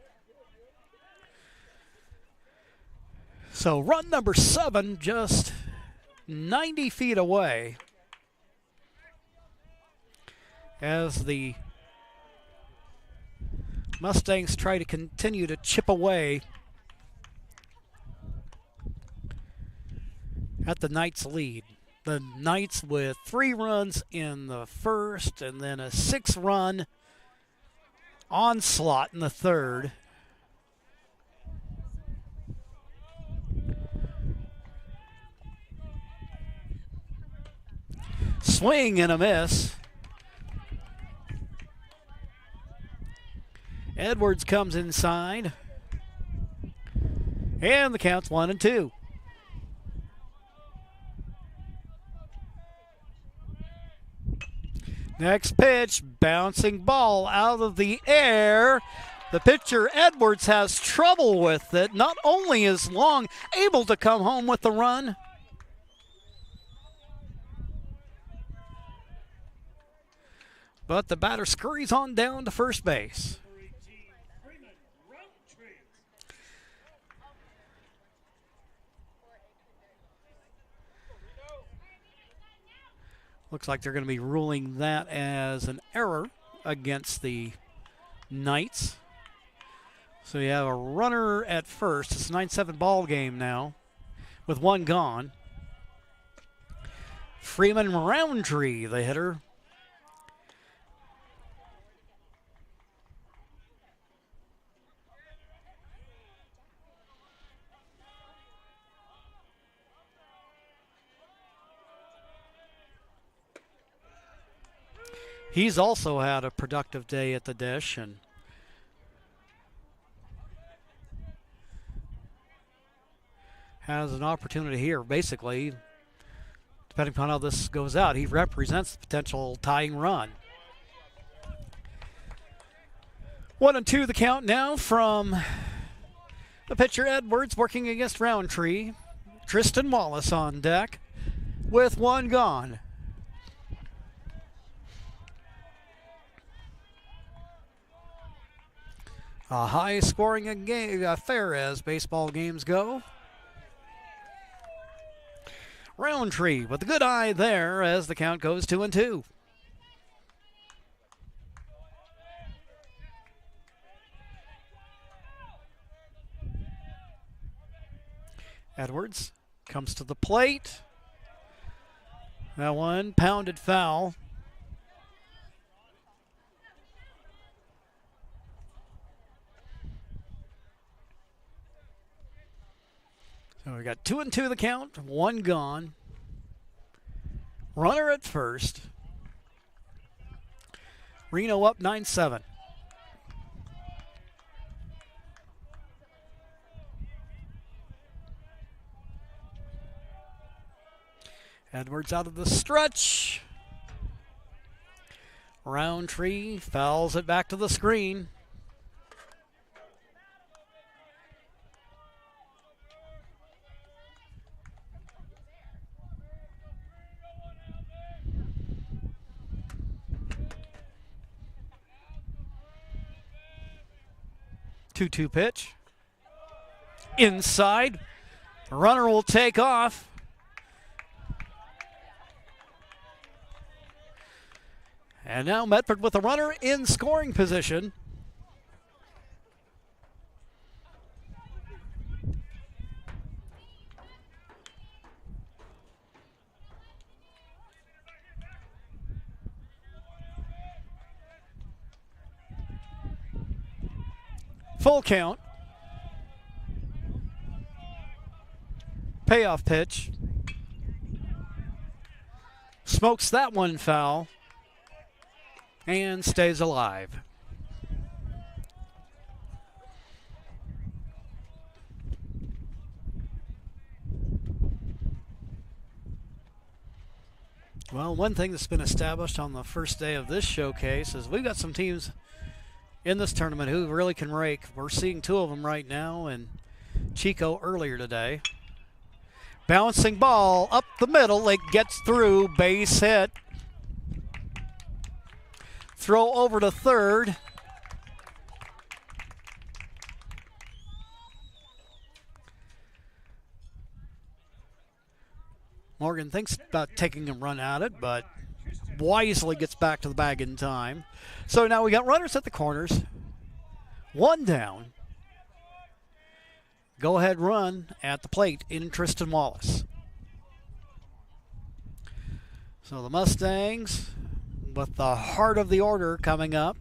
So run number 7 just 90 feet away as the Mustangs try to continue to chip away at the Knights' lead. The Knights with 3 runs in the first and then a 6-run onslaught in the third. Swing and a miss. Edwards comes inside. And the count's 1-2. Next pitch, bouncing ball out of the air. The pitcher, Edwards, has trouble with it. Not only is Long able to come home with the run, but the batter scurries on down to first base. Looks like they're going to be ruling that as an error against the Knights. So you have a runner at first. It's a 9-7 ball game now with 1 gone. Freeman Roundtree, the hitter. He's also had a productive day at the dish and has an opportunity here. Basically, depending upon how this goes out, he represents the potential tying run. 1-2 the count now from the pitcher Edwards working against Roundtree. Tristan Wallace on deck with 1 gone. A high-scoring affair as baseball games go. Roundtree with a good eye there as the count goes 2-2. Edwards comes to the plate. That one pounded foul. So we got 2-2 the count, 1 gone. Runner at first. Reno up 9-7. Edwards out of the stretch. Roundtree fouls it back to the screen. Two-two pitch. Inside. Runner will take off. And now Medford with a runner in scoring position. Full count. Payoff pitch. Smokes that one foul. And stays alive. Well, one thing that's been established on the first day of this showcase is we've got some teams in this tournament who really can rake. We're seeing two of them right now, and Chico earlier today. Bouncing ball up the middle. It gets through. Base hit. Throw over to third. Morgan thinks about taking a run at it, but wisely gets back to the bag in time. So now we got runners at the corners. One down. Go ahead run at the plate in Tristan Wallace. So the Mustangs with the heart of the order coming up.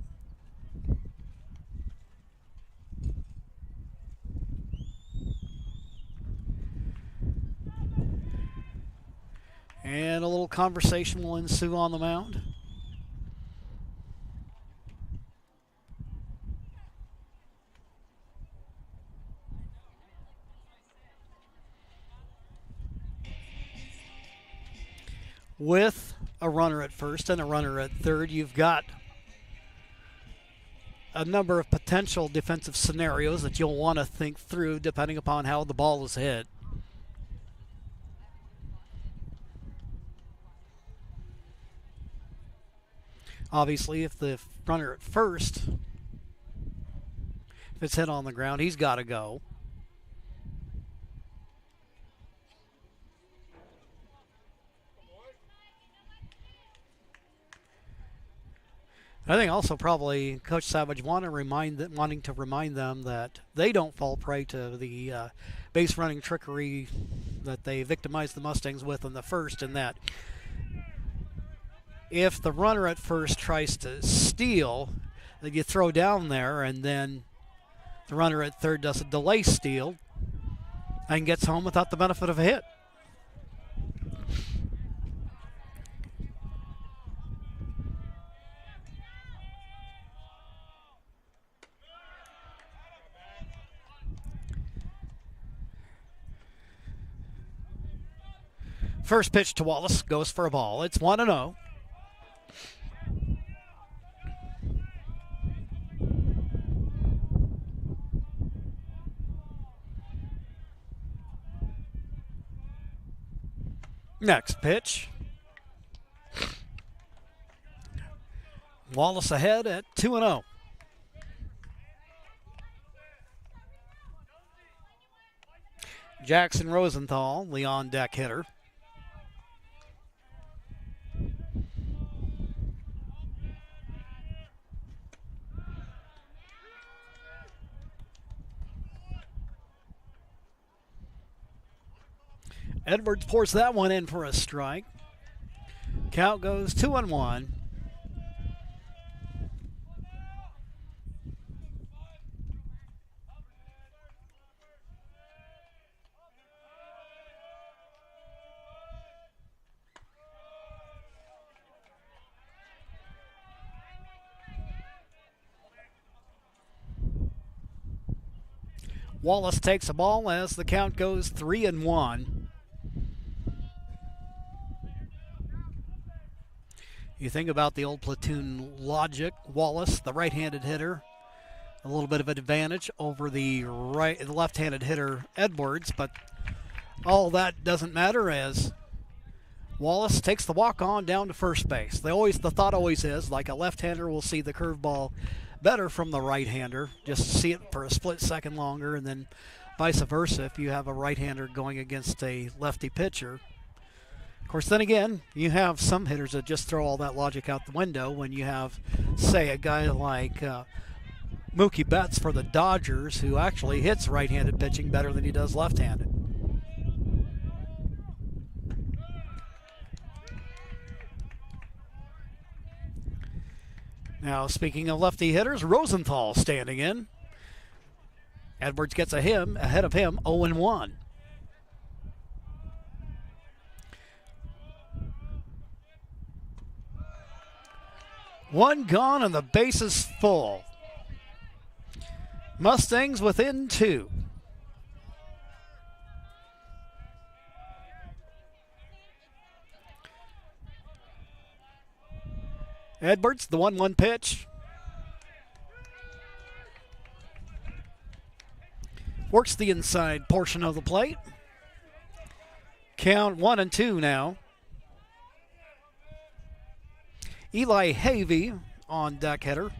And a little conversation will ensue on the mound. With a runner at first and a runner at third, you've got a number of potential defensive scenarios that you'll want to think through depending upon how the ball is hit. Obviously, if the runner at first, if it's hit on the ground, he's got to go. I think also probably Coach Savage wanting to remind them that they don't fall prey to the base running trickery that they victimized the Mustangs with in the first, and that if the runner at first tries to steal, that you throw down there, and then the runner at third does a delay steal and gets home without the benefit of a hit. First pitch to Wallace goes for a ball. It's 1-0. Next pitch. Wallace ahead at 2-0. Jackson Rosenthal, the on-deck hitter. Edwards pours that one in for a strike. Count goes 2-1. Wallace takes a ball as the count goes 3-1. You think about the old platoon logic. Wallace, the right-handed hitter, a little bit of an advantage over the left-handed hitter Edwards, but all that doesn't matter as Wallace takes the walk-on down to first base. The thought always is, like a left-hander will see the curveball better from the right-hander, just see it for a split second longer, and then vice versa if you have a right-hander going against a lefty pitcher. Of course, then again, you have some hitters that just throw all that logic out the window when you have, say, a guy like Mookie Betts for the Dodgers who actually hits right-handed pitching better than he does left-handed. Now, speaking of lefty hitters, Rosenthal standing in. Edwards gets ahead of him, 0-1. One gone and the base is full. Mustangs within 2. Edwards, the 1-1 pitch. Works the inside portion of the plate. Count 1-2 now. Eli Havey on deck hitter.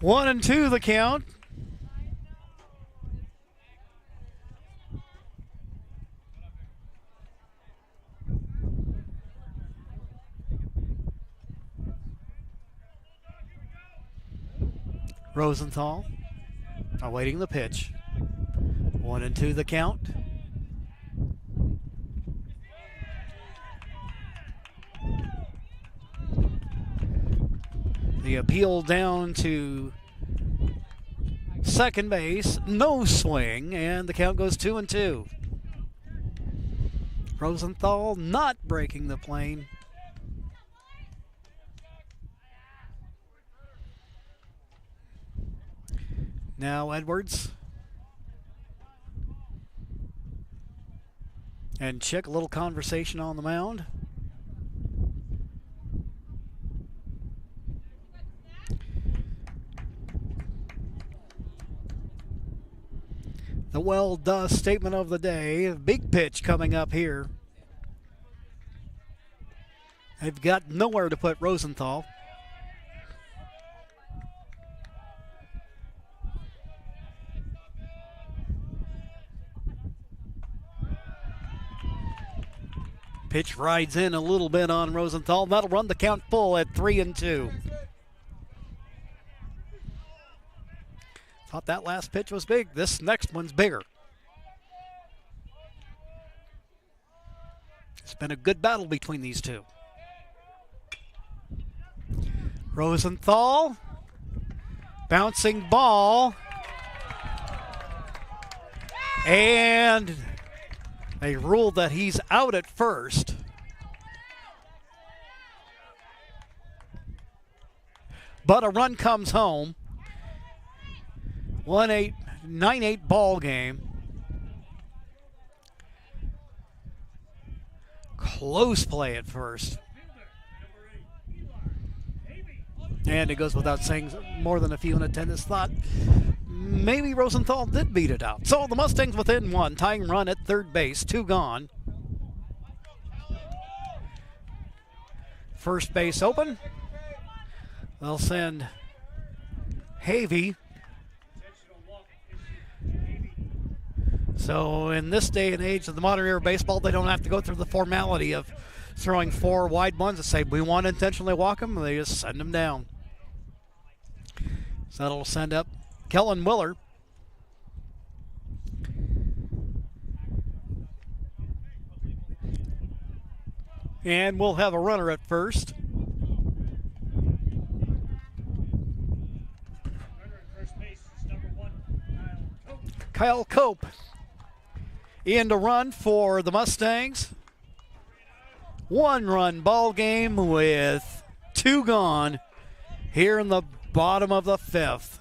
One and two the count. Rosenthal awaiting the pitch. 1-2 the count. The appeal down to second base. No swing, and the count goes 2-2. Rosenthal not breaking the plane. Now Edwards. And Chick, a little conversation on the mound. The well done statement of the day. Big pitch coming up here. They've got nowhere to put Rosenthal. Pitch rides in a little bit on Rosenthal. That'll run the count full at 3-2. Thought that last pitch was big. This next one's bigger. It's been a good battle between these two. Rosenthal. Bouncing ball. And they ruled that he's out at first. But a run comes home. 9-8 ball game. Close play at first. And it goes without saying, more than a few in attendance thought maybe Rosenthal did beat it out. So the Mustangs within 1, tying run at third base, 2 gone. First base open. They'll send Havey. So in this day and age of the modern era of baseball, they don't have to go through the formality of throwing 4 wide ones and say, we want to intentionally walk them, and they just send them down. So that'll send up Kellen Willer. And we'll have a runner at first. Kyle Cope in to run for the Mustangs. 1-run ball game with 2 gone here in the bottom of the 5th.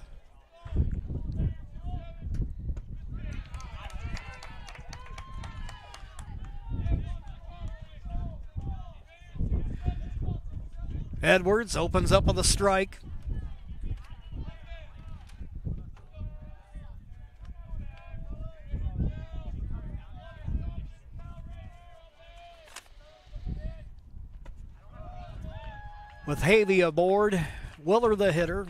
Edwards opens up with a strike. With Havey aboard, Willer the hitter.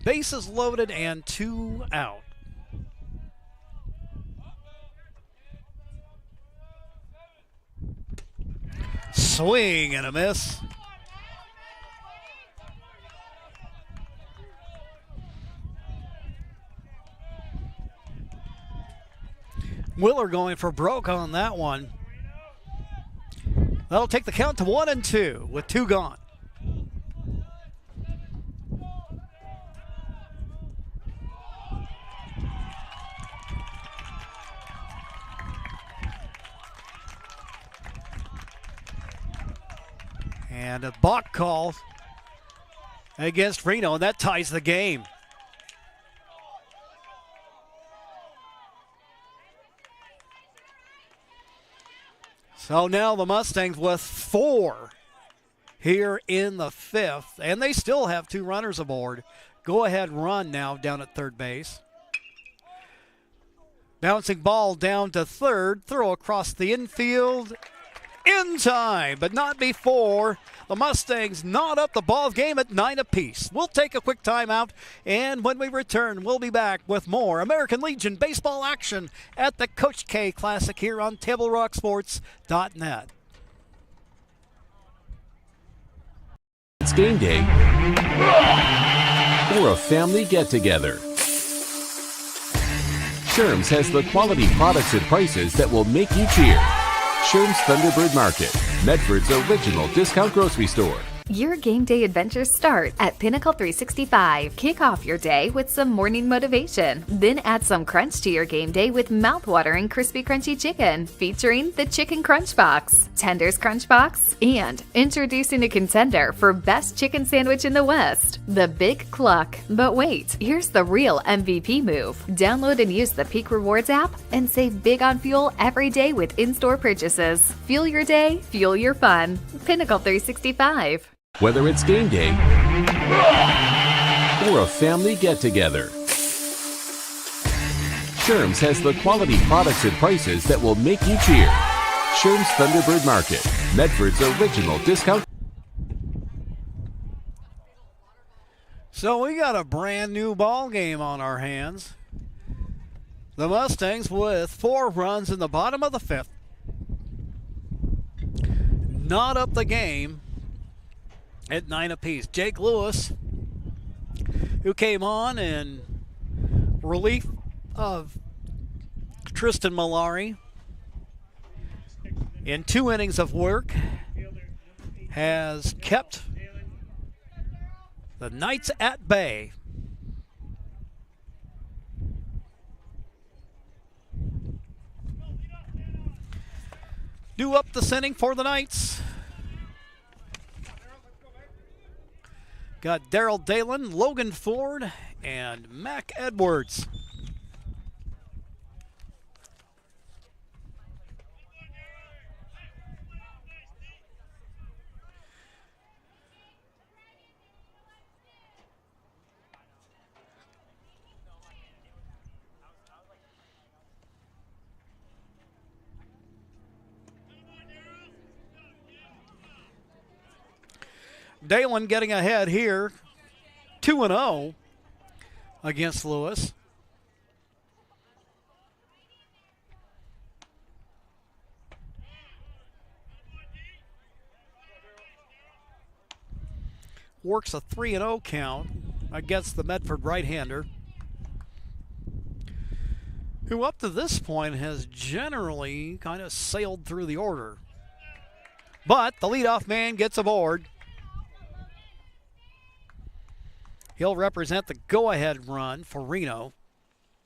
Bases loaded and 2 out. Swing and a miss. Willer going for broke on that one. That'll take the count to 1-2 with 2 gone. And a balk call against Reno, and that ties the game. So now the Mustangs with 4 here in the 5th, and they still have 2 runners aboard. Go ahead run now down at third base. Bouncing ball down to third, throw across the infield. In time, but not before. The Mustangs knot up the ball game at 9 apiece. We'll take a quick timeout, and when we return, we'll be back with more American Legion baseball action at the Coach K Classic here on TableRockSports.net. It's game day or a family get-together. Sherm's has the quality products and prices that will make you cheer. Sherm's Thunderbird Market, Medford's original discount grocery store. Your game day adventures start at Pinnacle 365. Kick off your day with some morning motivation. Then add some crunch to your game day with mouth-watering crispy crunchy chicken featuring the Chicken Crunch Box, Tender's Crunch Box, and introducing a contender for best chicken sandwich in the West, the Big Cluck. But wait, here's the real MVP move. Download and use the Peak Rewards app and save big on fuel every day with in-store purchases. Fuel your day, fuel your fun. Pinnacle 365. Whether it's game day or a family get-together, Sherm's has the quality products and prices that will make you cheer. Sherm's Thunderbird Market, Medford's original discount. So we got a brand new ball game on our hands. The Mustangs with 4 runs in the bottom of the 5th. Knot up the game at 9 apiece. Jake Lewis, who came on in relief of Tristan Malari in 2 innings of work, has kept the Knights at bay. Due up this inning for the Knights. Got Daryl Dalen, Logan Ford, and Mac Edwards. Dalen getting ahead here, 2-0 against Lewis. Works a 3-0 count against the Medford right-hander, who up to this point has generally kind of sailed through the order. But the leadoff man gets aboard. He'll represent the go-ahead run for Reno.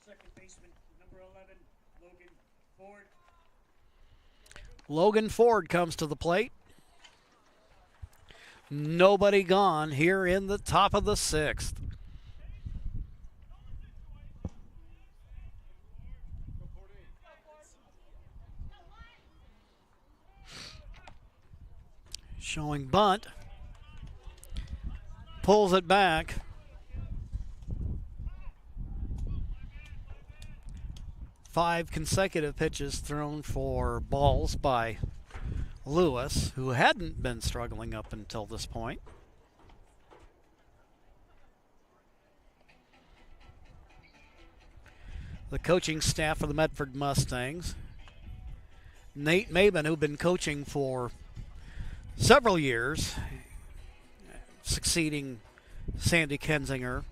Second baseman, number 11, Logan Ford. Logan Ford comes to the plate. Nobody gone here in the top of the 6th. Showing bunt. Pulls it back. Five consecutive pitches thrown for balls by Lewis, who hadn't been struggling up until this point. The coaching staff of the Medford Mustangs. Nate Maben, who'd been coaching for several years, succeeding Sandy Kensinger,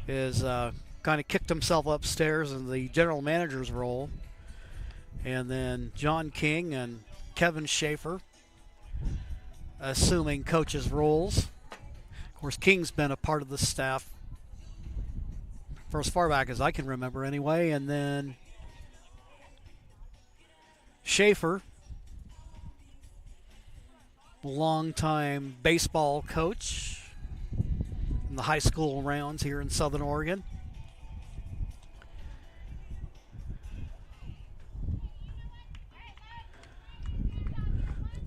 is kind of kicked himself upstairs in the general manager's role. And then John King and Kevin Schaefer assuming coaches' roles. Of course, King's been a part of the staff for as far back as I can remember anyway. And then Schaefer, longtime baseball coach in the high school rounds here in Southern Oregon.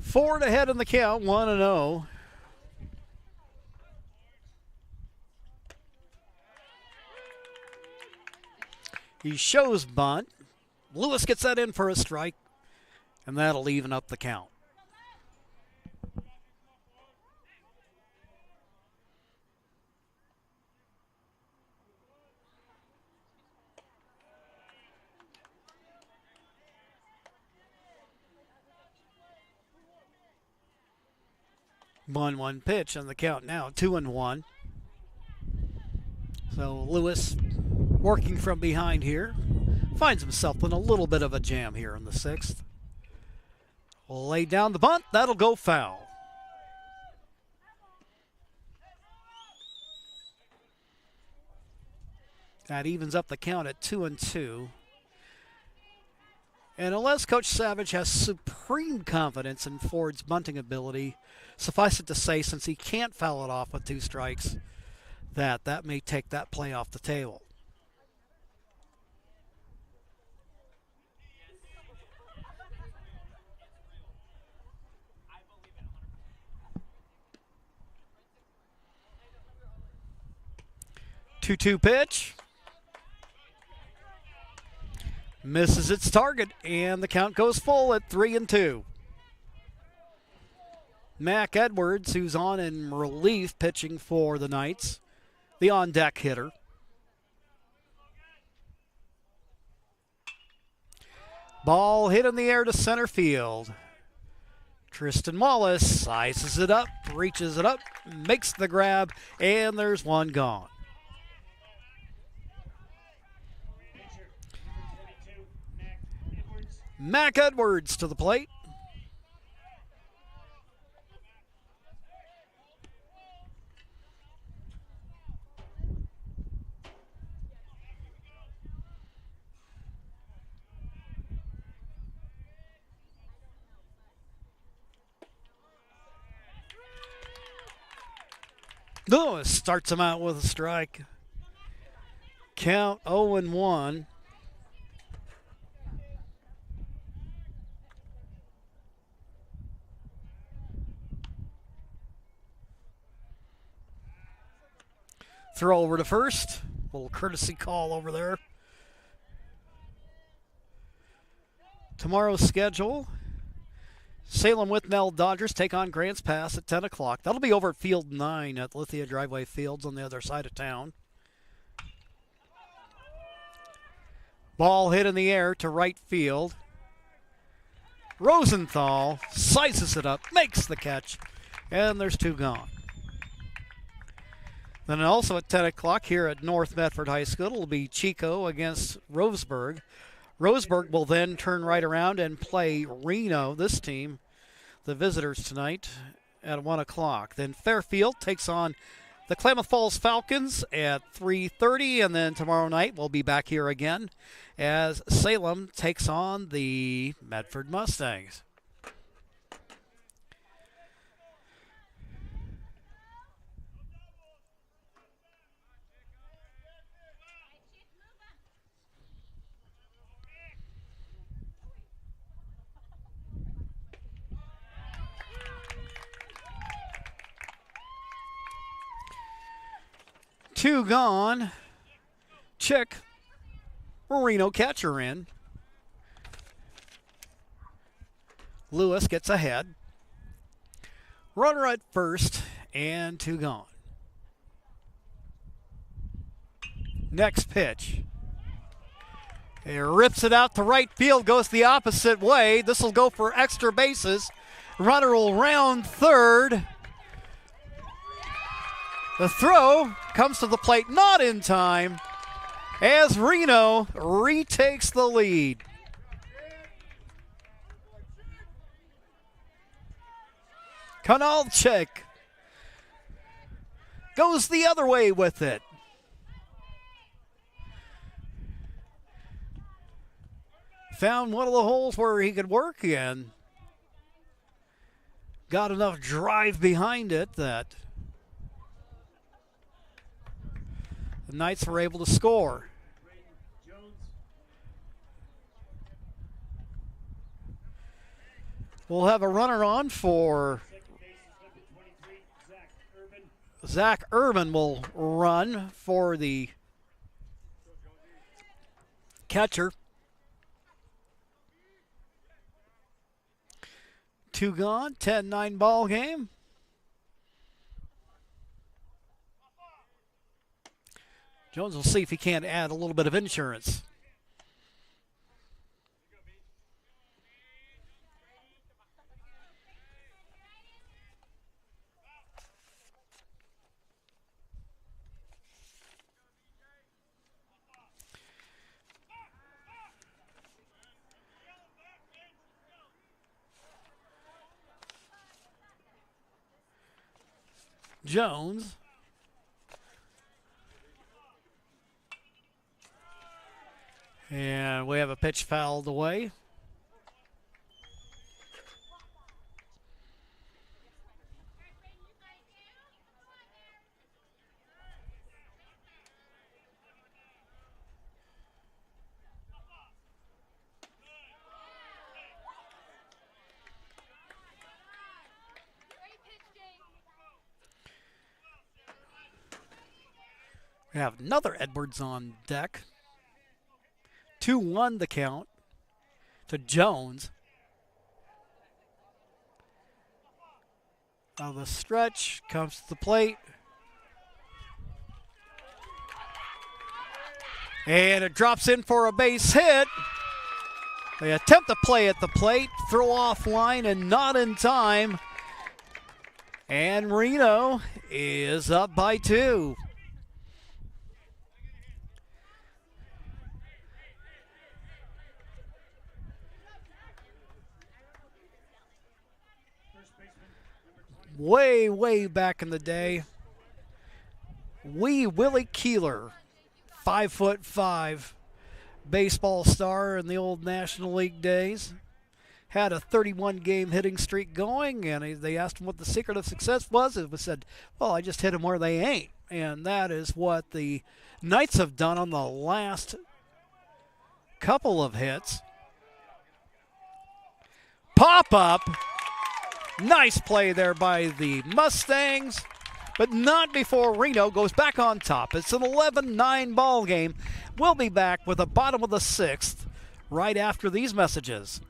Ford ahead in the count, 1-0. He shows bunt. Lewis gets that in for a strike, and that'll even up the count. One pitch on the count now, 2-1. So Lewis working from behind here. Finds himself in a little bit of a jam here in the sixth. Will lay down the bunt. That'll go foul. That evens up the count at 2-2. And unless Coach Savage has supreme confidence in Ford's bunting ability, suffice it to say, since he can't foul it off with 2 strikes, that may take that play off the table. Two-two pitch. Misses its target, and the count goes full at 3-2. Mac Edwards, who's on in relief pitching for the Knights, the on-deck hitter. Ball hit in the air to center field. Tristan Wallace sizes it up, reaches it up, makes the grab, and there's one gone. Mac Edwards to the plate. Lewis starts him out with a strike. Count 0-1. Throw over to first. Little courtesy call over there. Tomorrow's schedule. Salem Withnell Dodgers take on Grants Pass at 10 o'clock. That'll be over at Field 9 at Lithia Driveway Fields on the other side of town. Ball hit in the air to right field. Rosenthal sizes it up, makes the catch, and there's 2 gone. Then also at 10 o'clock here at North Medford High School, it'll be Chico against Roseburg. Roseburg will then turn right around and play Reno, this team, the visitors tonight, at 1 o'clock. Then Fairfield takes on the Klamath Falls Falcons at 3:30, and then tomorrow night we'll be back here again as Salem takes on the Medford Mustangs. 2 gone. Chick, Reno catcher in. Lewis gets ahead. Runner at first, and 2 gone. Next pitch. He rips it out to right field, goes the opposite way. This will go for extra bases. Runner will round third. The throw comes to the plate, not in time, as Reno retakes the lead. Konalchik goes the other way with it. Found one of the holes where he could work in. Got enough drive behind it that the Knights were able to score. We'll have a runner on for Zach Urban will run for the catcher. 2 gone, 10-9 ball game. Jones will see if he can't add a little bit of insurance. Jones. And we have a pitch fouled away. We have another Edwards on deck. 2-1 the count to Jones. Now the stretch comes to the plate. And it drops in for a base hit. They attempt to play at the plate, throw offline and not in time. And Reno is up by 2. Way back in the day, Willie Keeler, 5'5", baseball star in the old National League days, had a 31-game hitting streak going, and they asked him what the secret of success was. It was said, well, I just hit them where they ain't. And that is what the Knights have done on the last couple of hits. Pop up. Nice play there by the Mustangs, but not before Reno goes back on top. It's an 11-9 ball game. We'll be back with the bottom of the 6th right after these messages.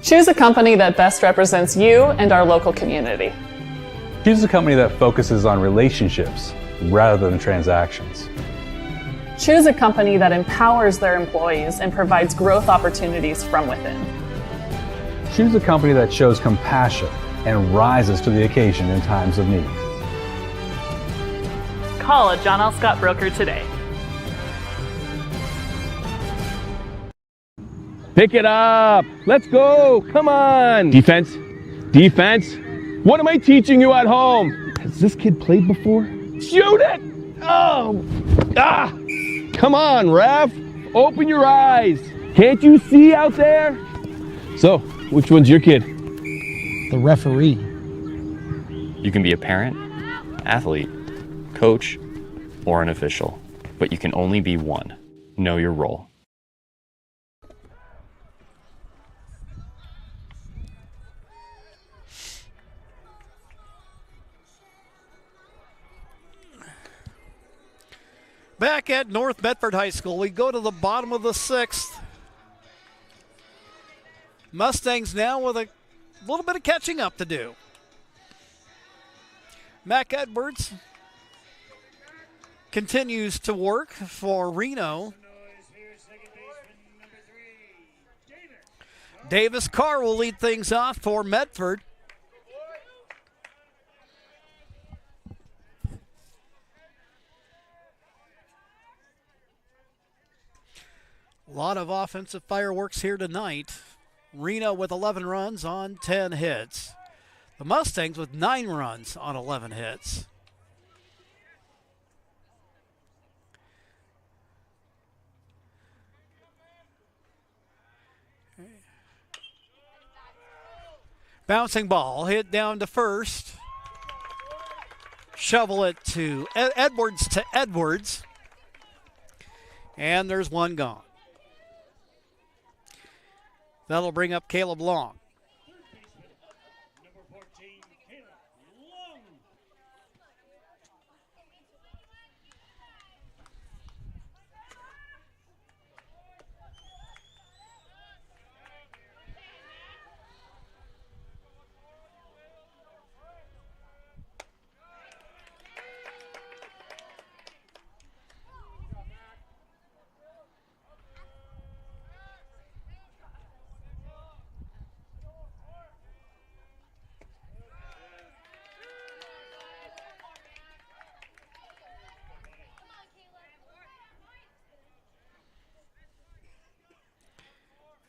Choose a company that best represents you and our local community. Choose a company that focuses on relationships rather than transactions. Choose a company that empowers their employees and provides growth opportunities from within. Choose a company that shows compassion and rises to the occasion in times of need. Call a John L. Scott broker today. Pick it up. Let's go. Come on. Defense. Defense. What am I teaching you at home? Has this kid played before? Shoot it. Oh. Ah. Come on, ref. Open your eyes. Can't you see out there? So, which one's your kid? The referee. You can be a parent, athlete, coach, or an official, but you can only be one. Know your role. Back at North Medford High School, we go to the bottom of the 6th. Mustangs now with a little bit of catching up to do. Mac Edwards continues to work for Reno. Davis Carr will lead things off for Medford. A lot of offensive fireworks here tonight. Reno with 11 runs on 10 hits. The Mustangs with 9 runs on 11 hits. Bouncing ball hit down to first. Shovel it to Edwards. And there's one gone. That'll bring up Caleb Long.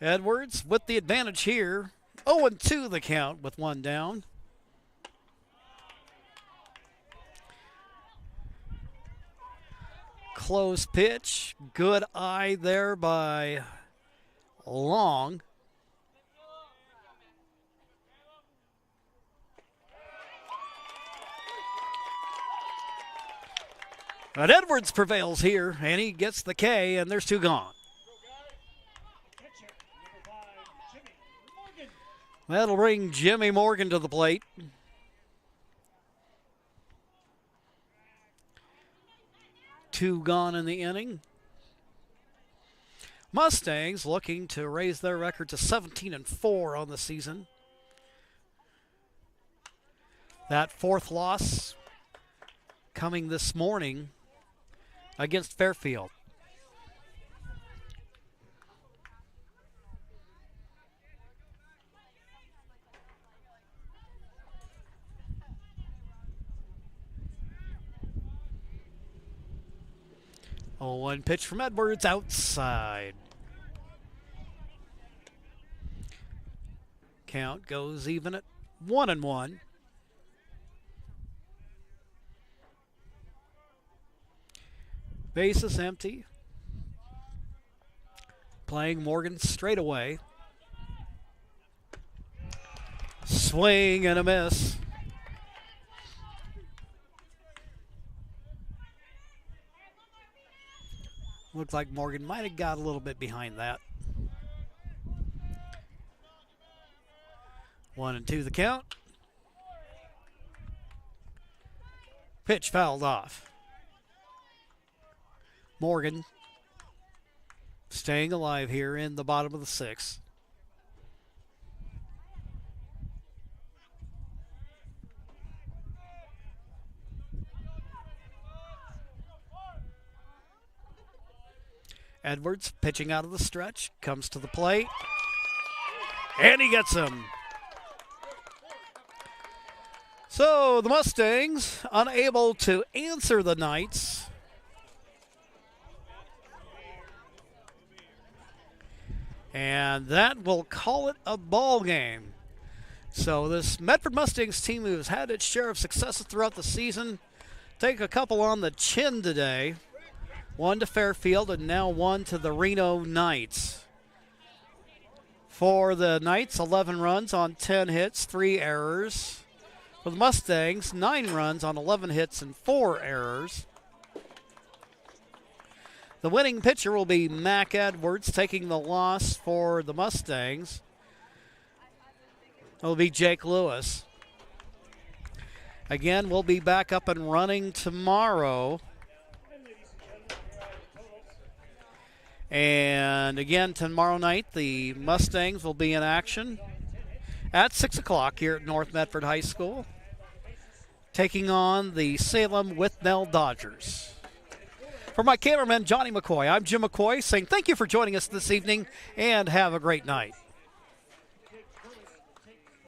Edwards with the advantage here. 0-2 the count with one down. Close pitch. Good eye there by Long. But Edwards prevails here, and he gets the K, and there's two gone. That'll bring Jimmy Morgan to the plate. Two gone in the inning. Mustangs looking to raise their record to 17-4 on the season. That fourth loss coming this morning against Fairfield. One pitch from Edwards outside. Count goes even at 1-1. Base is empty. Playing Morgan straight away. Swing and a miss. Looked like Morgan might have got a little bit behind that. 1-2 the count. Pitch fouled off. Morgan staying alive here in the bottom of the 6th. Edwards pitching out of the stretch, comes to the plate, and he gets him. So the Mustangs unable to answer the Knights. And that will call it a ball game. So this Medford Mustangs team, who has had its share of successes throughout the season, take a couple on the chin today. One to Fairfield and now one to the Reno Knights. For the Knights, 11 runs on 10 hits, 3 errors. For the Mustangs, 9 runs on 11 hits and 4 errors. The winning pitcher will be Mac Edwards, taking the loss for the Mustangs. It will be Jake Lewis. Again, we'll be back up and running tomorrow And again, tomorrow night, the Mustangs will be in action at 6 o'clock here at North Medford High School, taking on the Salem Withnell Dodgers. For my cameraman, Johnny McCoy, I'm Jim McCoy, saying thank you for joining us this evening and have a great night.